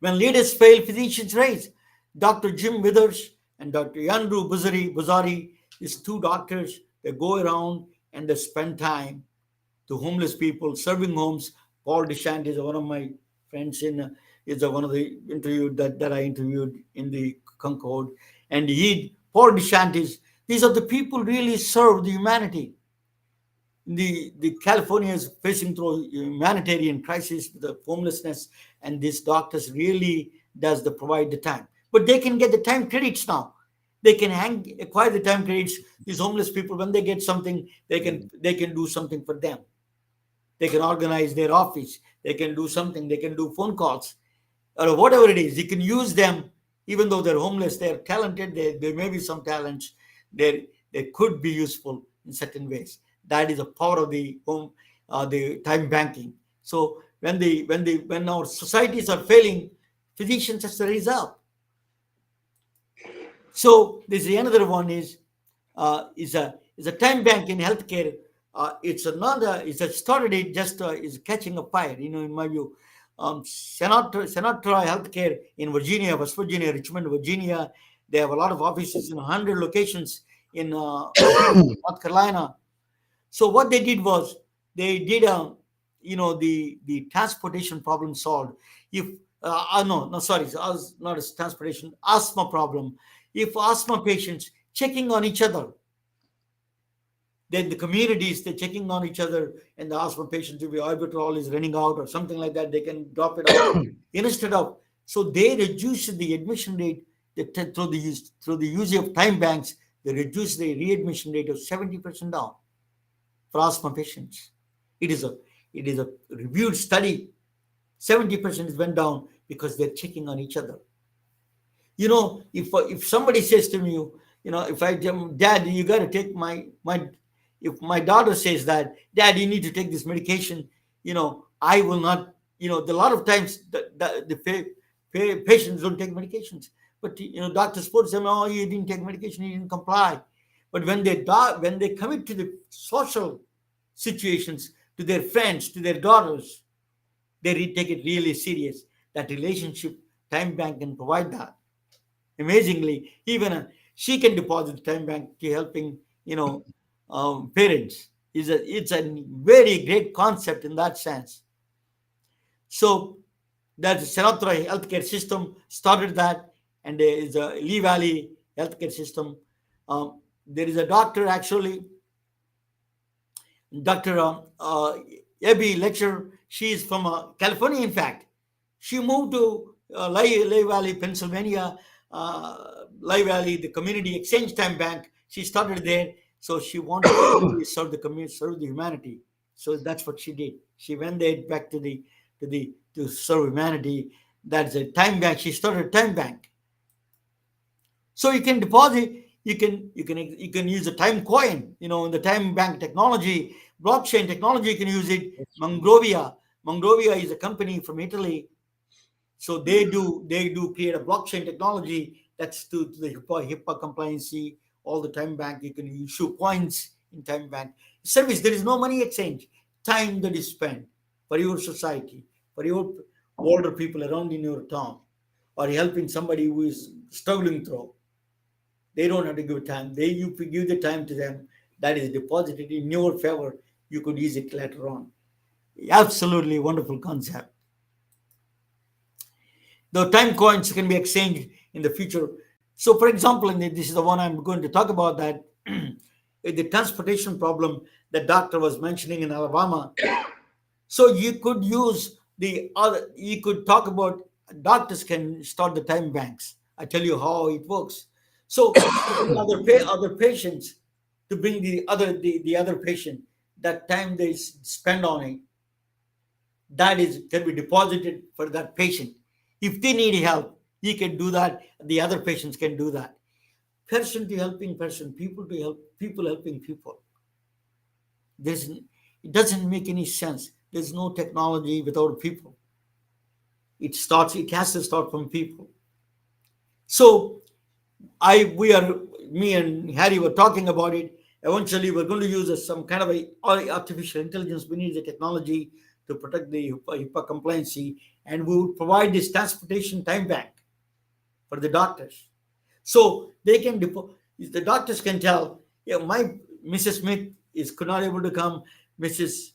[SPEAKER 3] When leaders fail, physicians rise. Dr. Jim Withers and Dr. Yandru Buzari, these two doctors, they go around and they spend time to homeless people, serving homes. Paul Deshant is one of my friends is one of the interviewed that I interviewed in the Concord. And Paul Deshant these are the people really serve the humanity. The California is facing through humanitarian crisis, the homelessness, and these doctors really provide the time. But they can get the time credits now. They can acquire the time credits. These homeless people, when they get something, they can do something for them. They can organize their office. They can do something. They can do phone calls or whatever it is. You can use them, even though they're homeless. They're talented. There may be some talents. They could be useful in certain ways. That is the power of the time banking. So when our societies are failing, physicians has to raise up. So there's another one is a time bank in healthcare. It's started it just is catching a fire. In my view, Senator Healthcare in Virginia, West Virginia, Richmond, Virginia. They have a lot of offices in 100 locations in North Carolina. So what they did was they did the transportation problem solved. If sorry, not a transportation, asthma problem. If asthma patients checking on each other, then the communities, they're checking on each other, and the asthma patients, if the albuterol is running out or something like that, they can drop it out. Instead of, so they reduced the admission rate through the use of time banks. They reduced the readmission rate of 70% down for asthma patients. It is a reviewed study. 70% went down because they're checking on each other. If somebody says to me, Dad, you got to take if my daughter says that, Dad, you need to take this medication, I will not, a lot of times the patients don't take medications. But, doctors put them, oh, you didn't take medication, you didn't comply. But when they commit to the social situations, to their friends, to their daughters, they take it really serious. That relationship, time bank can provide that. Amazingly, even she can deposit time bank to helping, parents. It's a very great concept in that sense. So that Senatra healthcare system started that, and there is a Lee Valley healthcare system. There is a doctor, actually, Dr. Abby Lecture. She is from California, in fact. She moved to Lehigh Valley, Pennsylvania. Lehigh Valley, the community exchange time bank. She started there, so she wanted to really serve the community, serve the humanity. So that's what she did. She went there back to serve humanity. That's a time bank. She started a time bank. So you can deposit. You can use a time coin, in the time bank technology, blockchain technology. You can use it. Mongrovia is a company from Italy. So they do create a blockchain technology that's to the HIPAA compliancy. All the time bank, you can issue coins in time bank service. There is no money exchange. Time that is spent for your society, for your older people around in your town, or helping somebody who is struggling through. They don't have to give time. You give the time to them. That is deposited in your favor. You could use it later on. Absolutely wonderful concept. The time coins can be exchanged in the future. So, for example, this is the one I'm going to talk about, that the transportation problem that doctor was mentioning in Alabama. So you could use you could talk about doctors can start the time banks. I tell you how it works. So other patients to bring the other patient, that time they spend on it, that is can be deposited for that patient. If they need help, he can do that. The other patients can do that. Person to helping person, people to help people helping people. It doesn't make any sense. There's no technology without people. It has to start from people. So me and Harry were talking about it. Eventually, we're going to use some kind of artificial intelligence. We need the technology to protect the HIPAA compliancy, and we would provide this transportation time bank for the doctors. So they can the doctors can tell, yeah, my Mrs. Smith could not able to come. Mrs.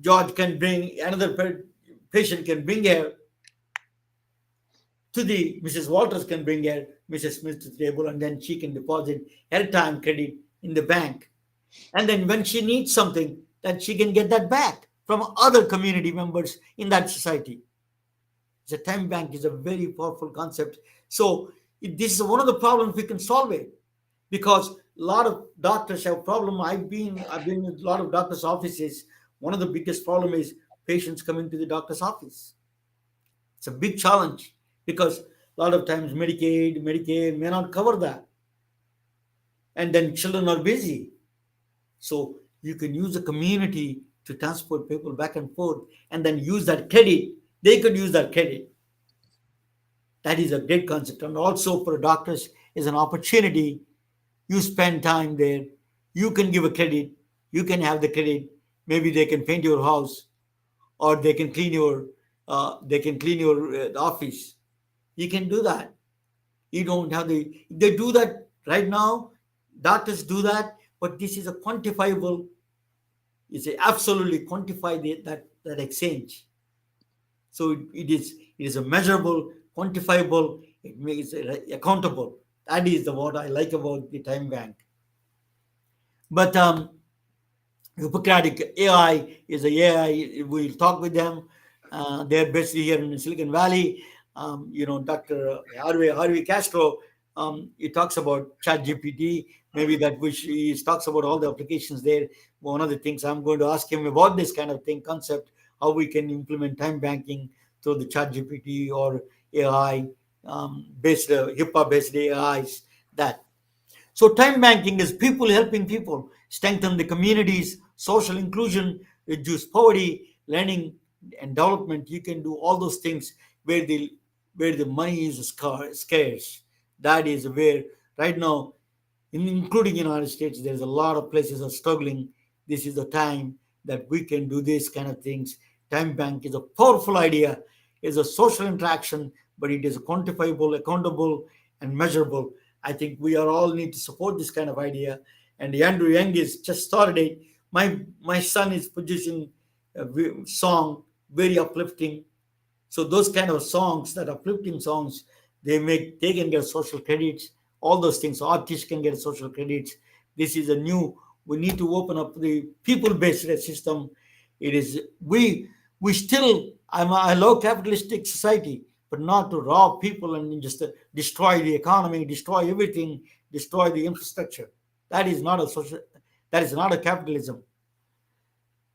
[SPEAKER 3] George can bring another patient, can bring her to the Mrs. Walters can bring her Mrs. Smith to the table, and then she can deposit her time credit in the bank. And then when she needs something, then she can get that back from other community members in that society. The time bank is a very powerful concept. So this is one of the problems we can solve it, because a lot of doctors have problem. I've been in a lot of doctors' offices. One of the biggest problem is patients coming to the doctor's office. It's a big challenge because a lot of times Medicaid, Medicare may not cover that. And then children are busy. So you can use the community to transport people back and forth, and then use that credit. They could use that credit. That is a great concept. And also for doctors is an opportunity. You spend time there. You can give a credit. You can have the credit. Maybe they can paint your house, or they can clean your office. You can do that. You don't have they do that right now. Doctors do that, but this is a quantifiable. It's absolutely quantify that exchange. So it is a measurable, quantifiable. It makes it accountable. That is what I like about the time bank. But Hippocratic AI is a AI. We'll talk with them. They're based here in Silicon Valley. Dr. Harvey Castro, he talks about ChatGPT. Maybe that which he talks about all the applications there. One of the things I'm going to ask him about this kind of concept, how we can implement time banking through the ChatGPT or AI based HIPAA based AIs. So time banking is people helping people, strengthen the communities, social inclusion, reduce poverty, learning and development. You can do all those things where the money is scarce. That is where right now, including United States, there's a lot of places are struggling. This is the time that we can do this kind of things. Time bank is a powerful idea. It's a social interaction, but it is quantifiable, accountable, and measurable. I think we all need to support this kind of idea. And Andrew Young is just started it. My son is producing a song, very uplifting. So those kind of songs, that uplifting songs, they can get social credits. All those things, artists can get social credits. This is we need to open up the people-based system. It is I love capitalistic society, but not to rob people and just destroy the economy, destroy everything, destroy the infrastructure. That is not a capitalism.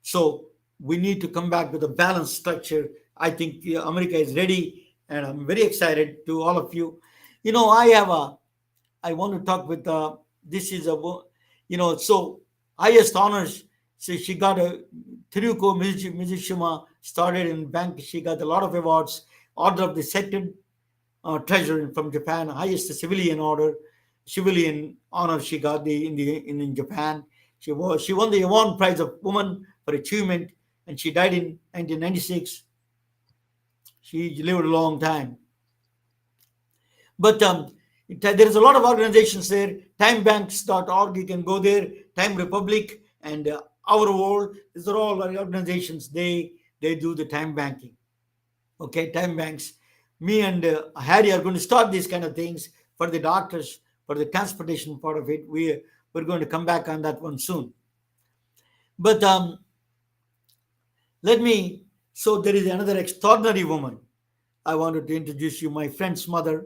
[SPEAKER 3] So we need to come back with a balanced structure. I think America is ready, and I'm very excited to all of you. I want to talk with, this is so highest honors. So she got a Tiruko Mizushima started in bank. She got a lot of awards. Order of the Second Treasurer from Japan, highest civilian order, civilian honor she got in Japan. She won the Award Prize of Woman for Achievement, and she died in 1996. She lived a long time. But there is a lot of organizations there. Timebanks.org, you can go there. Time Republic and Our World. These are all organizations. They do the time banking. Okay, time banks. Me and Harry are going to start these kind of things for the doctors, for the transportation part of it. We're going to come back on that one soon. But so there is another extraordinary woman. I wanted to introduce you, my friend's mother.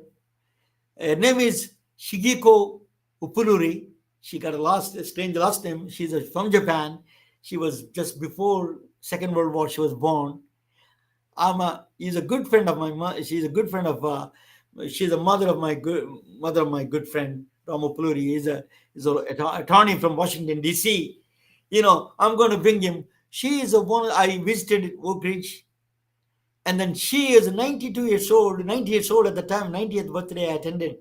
[SPEAKER 3] Her name is Shigeko Upuluri. She got a strange last name. She's from Japan. She was just before Second World War. She was born. He's a good friend of my. She's a good friend of. She's a mother of my good friend Ramo Puluri. He's an attorney from Washington D.C. I'm going to bring him. She is the one I visited Oak Ridge, and then she is 92 years old. 90 years old at the time. 90th birthday I attended.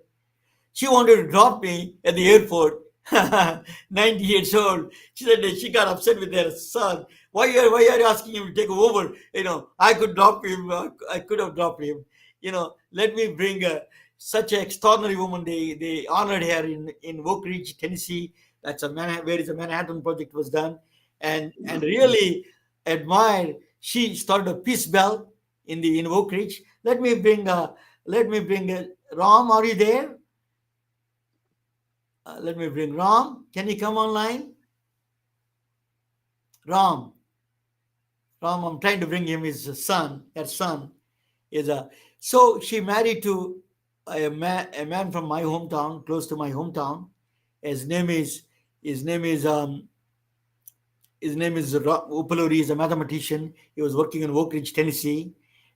[SPEAKER 3] She wanted to drop me at the airport. 90 years old. She said that she got upset with her son. Why are you asking him to take over? I could drop him. I could have dropped him. Let me bring such an extraordinary woman. They honored her in Oak Ridge, Tennessee. That's where the Manhattan Project was done, and really admire. She started a peace bell in Oak Ridge. Let me bring Ram. Are you there? Let me bring Ram. Can you come online? Ram, I'm trying to bring him. His son, her son, is a. So she married to a man from my hometown, close to my hometown. His name is Upaluri. He's a mathematician. He was working in Oak Ridge, Tennessee,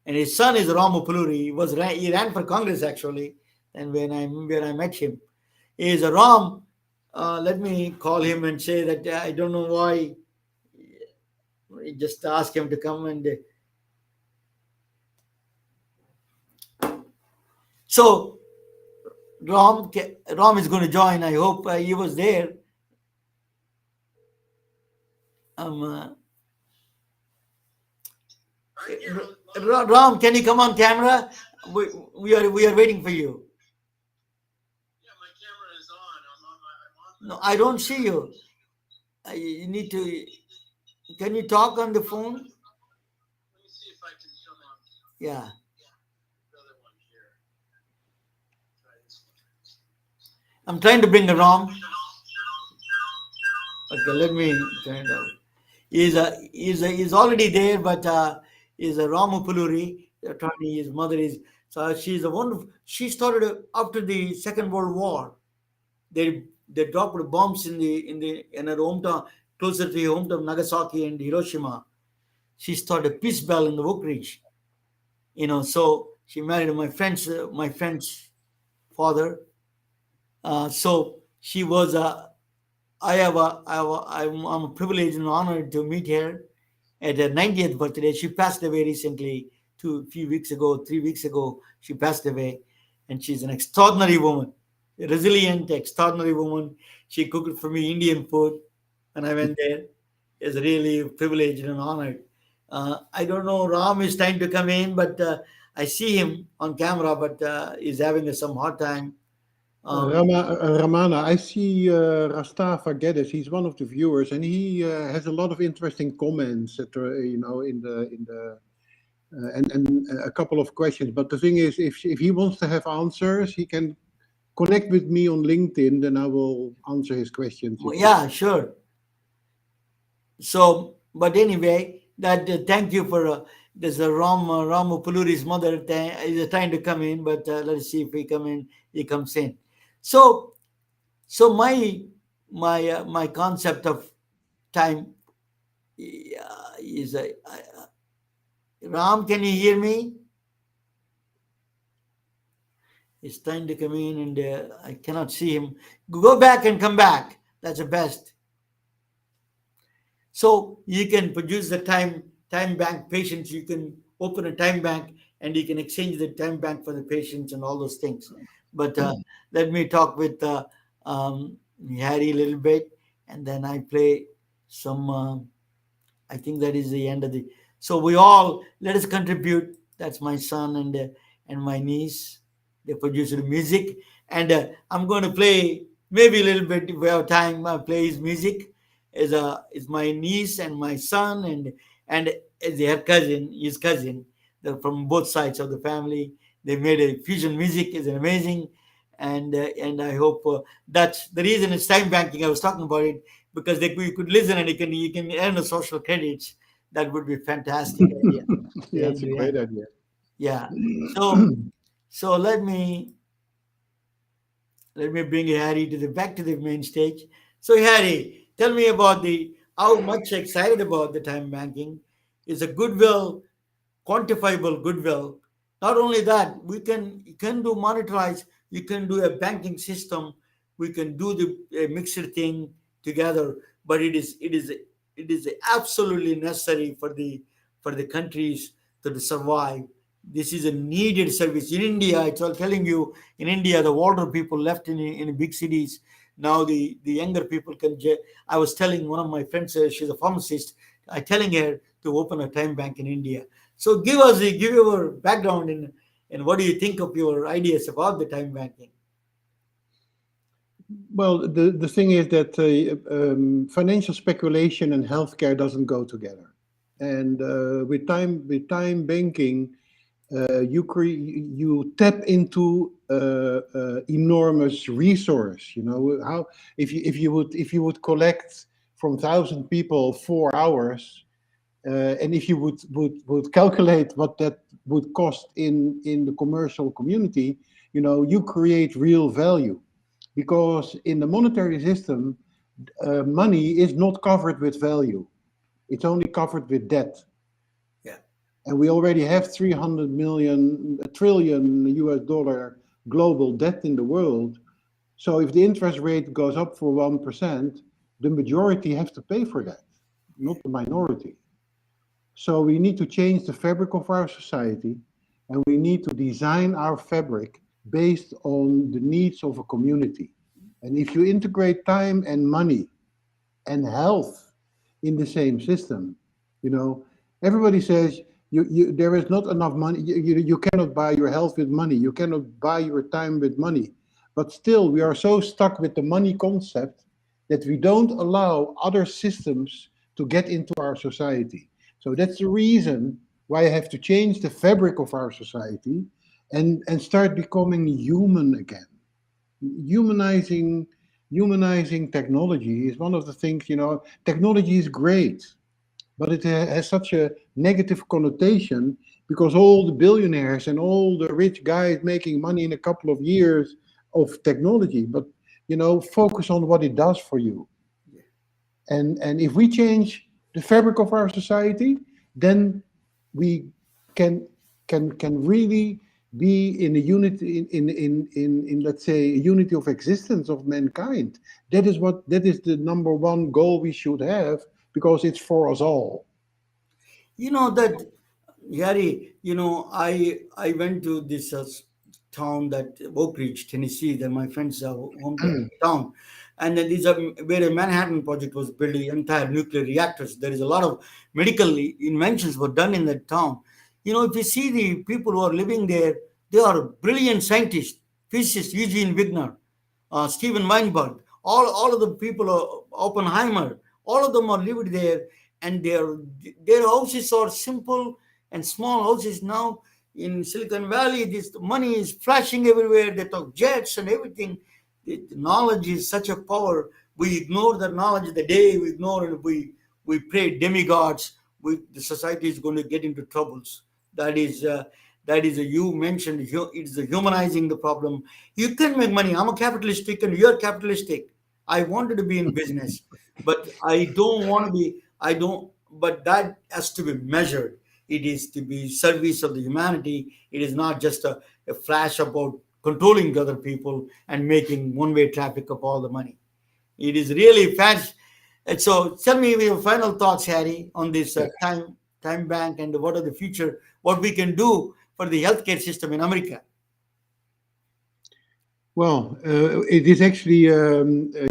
[SPEAKER 3] and his son is Ram Upaluri. He ran for Congress actually, and where I met him. Is a Ram. Let me call him and say that I don't know why. Just ask him to come and. So Ram is going to join. I hope he was there. Ram, can you come on camera? We are waiting for you. No, I don't see you. You need to. Can you talk on the phone? Let me see if I can come on. Yeah. I'm trying to bring the Ram. Okay, let me find out. He's already there, but is a Ram Upuluri attorney. His mother is. So she's a wonderful. She started after the Second World War. They dropped bombs in her hometown, closer to her hometown, Nagasaki and Hiroshima. She started a peace bell in the Oak Ridge. So she married my friend's father. So she was I'm privileged and honored to meet her at her 90th birthday. She passed away recently, 3 weeks ago. She passed away, and she's an extraordinary woman. Resilient, extraordinary woman. She cooked for me Indian food when I went there. It's really privileged and honored. I don't know, Ram is trying to come in, but I see him on camera, but he's having some hard time.
[SPEAKER 2] Ramana, I see Rastafa Geddes. He's one of the viewers, and he has a lot of interesting comments. In the and a couple of questions. But the thing is, if he wants to have answers, he can connect with me on LinkedIn, then I will answer his questions.
[SPEAKER 3] Yeah, sure. So, but anyway, thank you for there's a Ram Upuluri's mother is trying to come in, but let's see if he comes in. So my concept of time is Ram. Can you hear me? He's trying to come in, and I cannot see him. Go back and come back. That's the best. So you can produce the time bank patients. You can open a time bank, and you can exchange the time bank for the patients and all those things. But let me talk with Harry a little bit, and then I play some. I think that is the end of the. So we all let us contribute. That's my son and my niece. They produce the music, and I'm going to play maybe a little bit if we have time. Play his music. Is my niece and my son and is their cousin, his cousin. They're from both sides of the family. They made a fusion music. Is amazing, and I hope that's the reason it's time banking. I was talking about it because you could listen and you can earn the social credits. That would be fantastic idea.
[SPEAKER 2] Yeah, it's a great idea.
[SPEAKER 3] Yeah. So let me bring Harry back to the main stage. So Harry, tell me about the how much excited about the time banking. Is a goodwill, quantifiable goodwill. Not only that, you can do monetize. You can do a banking system. We can do the mixer thing together. But it is absolutely necessary for the countries to survive. This is a needed service in India. It's all telling you in India the older people left in big cities. Now the younger people can. I was telling one of my friends, she's a pharmacist. I telling her to open a time bank in India. So give your background and what do you think of your ideas about the time banking?
[SPEAKER 2] Well, the thing is that financial speculation and healthcare doesn't go together. And with time banking, you tap into enormous resource. You know how if you would collect from 1,000 people 4 hours, and if you would calculate what that would cost in the commercial community, you create real value. Because in the monetary system, money is not covered with value. It's only covered with debt.
[SPEAKER 3] Yeah.
[SPEAKER 2] And we already have 300 trillion US dollar global debt in the world. So if the interest rate goes up for 1%, the majority have to pay for that, not the minority. So we need to change the fabric of our society, and we need to design our fabric based on the needs of a community. And if you integrate time and money and health in the same system, everybody says there is not enough money. You cannot buy your health with money. You cannot buy your time with money. But still, we are so stuck with the money concept that we don't allow other systems to get into our society. So that's the reason why I have to change the fabric of our society and start becoming human again. Humanizing technology is one of the things. Technology is great, but it has such a negative connotation because all the billionaires and all the rich guys making money in a couple of years of technology. But focus on what it does for you. And if we change the fabric of our society, then we can really be in a unity in let's say a unity of existence of mankind. That is the number one goal we should have, because it's for us all.
[SPEAKER 3] That Gary, I went to this town that Oak Ridge, Tennessee, that my friend's hometown, and then these are where a Manhattan project was built, the entire nuclear reactors. There is a lot of medical inventions were done in that town. If you see the people who are living there, they are brilliant scientists, physicists, Eugene Wigner, Steven Weinberg, all of the people, Oppenheimer, all of them are living there, and their houses are simple and small houses. Now in Silicon Valley, this money is flashing everywhere. They talk jets and everything. The knowledge is such a power. We ignore the knowledge the day we ignore it. We pray demigods. The society is going to get into troubles. That is you mentioned. It's the humanizing the problem. You can make money. I'm a capitalistic, and you're capitalistic. I wanted to be in business, but I don't want to be. I don't. But that has to be measured. It is to be service of the humanity. It is not just a flash about controlling the other people and making one-way traffic of all the money. It is really fast. And so tell me your final thoughts, Harry, on this time bank, and what are the future, what we can do for the healthcare system in America.
[SPEAKER 2] Well, it is actually,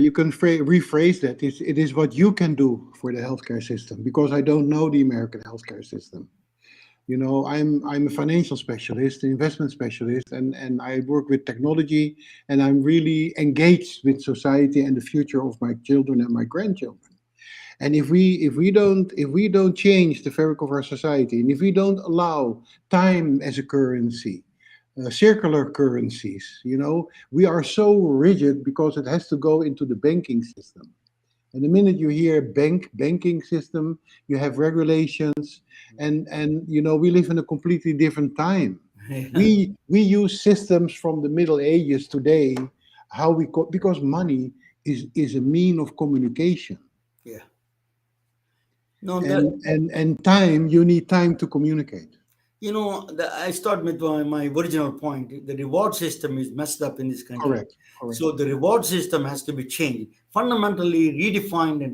[SPEAKER 2] you can rephrase that. It is what you can do for the healthcare system, because I don't know the American healthcare system. You know, I'm a financial specialist, an investment specialist, and I work with technology, and I'm really engaged with society and the future of my children and my grandchildren. And if we don't change the fabric of our society, and if we don't allow time as a currency, circular currencies, you know, we are so rigid because it has to go into the banking system. And the minute you hear banking system, you have regulations, and you know, we live in a completely different time. We use systems from the Middle Ages today, because money is a mean of communication.
[SPEAKER 3] Yeah. No,
[SPEAKER 2] and time, you need time to communicate.
[SPEAKER 3] You know, I start with my original point. The reward system is messed up in this country.
[SPEAKER 2] Correct.
[SPEAKER 3] So the reward system has to be changed, fundamentally redefined and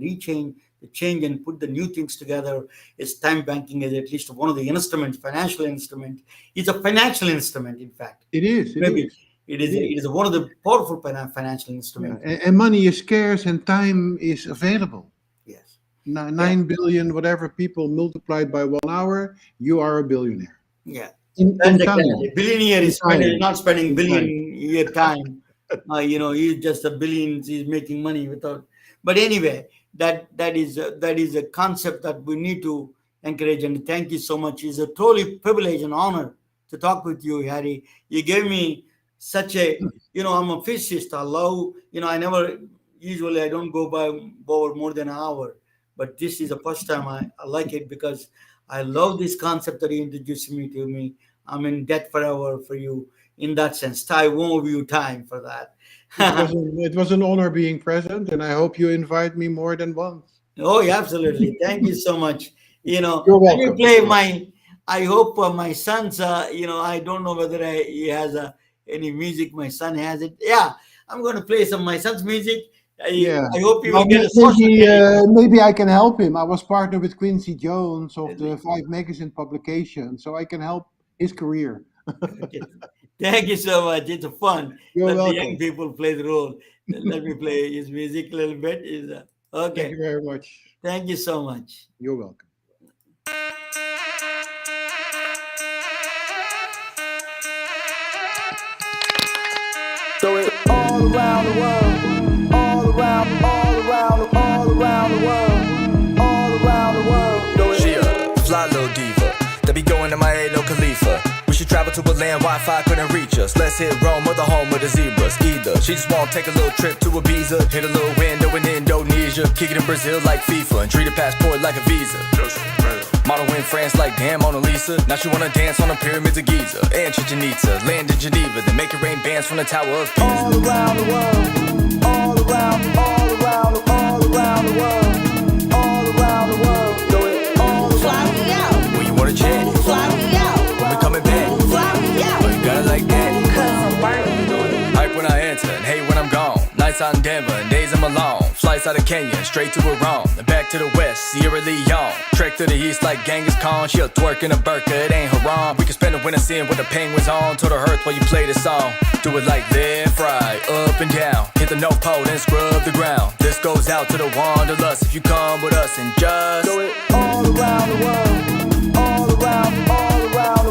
[SPEAKER 3] change and put the new things together. Is time banking is at least one of the instruments, financial instrument. It's a financial instrument, in fact.
[SPEAKER 2] It is.
[SPEAKER 3] It is one of the powerful financial instruments.
[SPEAKER 2] Yeah. And money is scarce and time is available.
[SPEAKER 3] Yes.
[SPEAKER 2] 9 billion, whatever people multiplied by 1 hour, you are a billionaire.
[SPEAKER 3] Yeah.
[SPEAKER 2] In time.
[SPEAKER 3] A billionaire is not spending billion year time. You know, he's just a billion. He's making money without. But anyway, that is a concept that we need to encourage. And thank you so much. It's a totally privilege and honor to talk with you, Harry. You gave me such a, you know, I'm a physicist. I love, you know, I don't go by over more than an hour. But this is the first time I like it, because I love this concept that you introduced to me. I'm in debt forever for you in that sense. I won't owe you time for that.
[SPEAKER 2] It was an honor being present, and I hope you invite me more than once.
[SPEAKER 3] Oh, yeah, absolutely. Thank you so much. You know,
[SPEAKER 2] You're welcome.
[SPEAKER 3] I hope my son's, you know, I don't know whether he has any music. My son has it. Yeah, I'm going to play some of my son's music. I hope you will get a
[SPEAKER 2] maybe I can help him. I was partnered with Quincy Jones of the 5 magazine publication, so I can help his career.
[SPEAKER 3] Thank you so much. It's fun.
[SPEAKER 2] You're welcome.
[SPEAKER 3] The young people play the role. Let me play his music a little bit. Okay.
[SPEAKER 2] Thank you very much.
[SPEAKER 3] Thank you so much.
[SPEAKER 2] You're welcome.
[SPEAKER 7] So it all around the world, all around the world, all around the world.
[SPEAKER 8] She a fly little diva that be going to my no Khalifa. We should travel to a land Wi-Fi couldn't reach us. Let's hit Rome or the home of the zebras. Either she just wanna take a little trip to Ibiza, hit a little window in Indonesia, kick it in Brazil like FIFA, and treat a passport like a visa. Model in France like damn Mona Lisa. Now she wanna dance on the pyramids of Giza and Chichen Itza. Land in Geneva, then make it rain bands from the Tower of Pisa.
[SPEAKER 7] All around the world, all around the world, all around the world. So it all
[SPEAKER 8] fly me out. When you wanna jet,
[SPEAKER 7] fly me out.
[SPEAKER 8] When we coming back,
[SPEAKER 7] Fly me out.
[SPEAKER 8] but you got it like that.
[SPEAKER 7] 'Cause I'm burning.
[SPEAKER 8] Hype when I enter and hate when I'm gone. Nights out in Denver and days I'm alone. Flights out of Kenya straight to Iran, then back to the west, Sierra Leone. Trek to the east like Genghis Khan. She'll twerk in a burqa, it ain't haram. We can spend the winter seeing what the penguins on. To the earth while you play the song. Do it like left, right, up and down. Hit the North Pole and scrub the ground. This goes out to the wanderlust. If you come with us and just
[SPEAKER 7] So it all around the world, all around the world,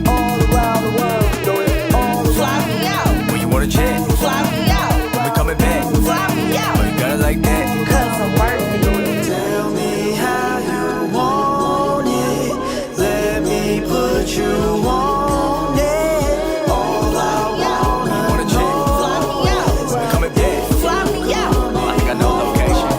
[SPEAKER 7] all around the world. So it all fly me out.
[SPEAKER 8] when you wanna jet,
[SPEAKER 7] Fly me out.
[SPEAKER 8] when we coming back,
[SPEAKER 7] Fly me out.
[SPEAKER 8] but you got it like that.
[SPEAKER 7] 'Cause I'm working. Tell me how you want it. Let me put you on it. All I
[SPEAKER 8] When you wanna jet,
[SPEAKER 7] fly me out.
[SPEAKER 8] when we coming back,
[SPEAKER 7] Fly me out.
[SPEAKER 8] I ain't got no location.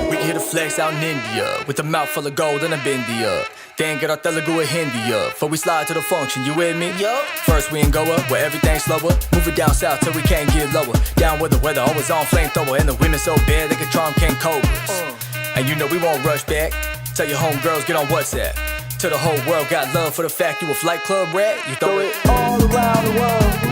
[SPEAKER 8] We can hit a flex out in India with a mouth full of gold and a bindia. Then get our Telugu and Hindi up. Before we slide to the function, you with me?
[SPEAKER 7] Yup.
[SPEAKER 8] First we can go up where everything's slower. Move it down south till we can't get lower. Down where the weather always on flamethrower. And the women so bad they can charm King Cobras. And you know we won't rush back. Tell your homegirls get on WhatsApp. To the whole world, got love for the fact you a Flight Club rat. You throw it
[SPEAKER 7] all around the world.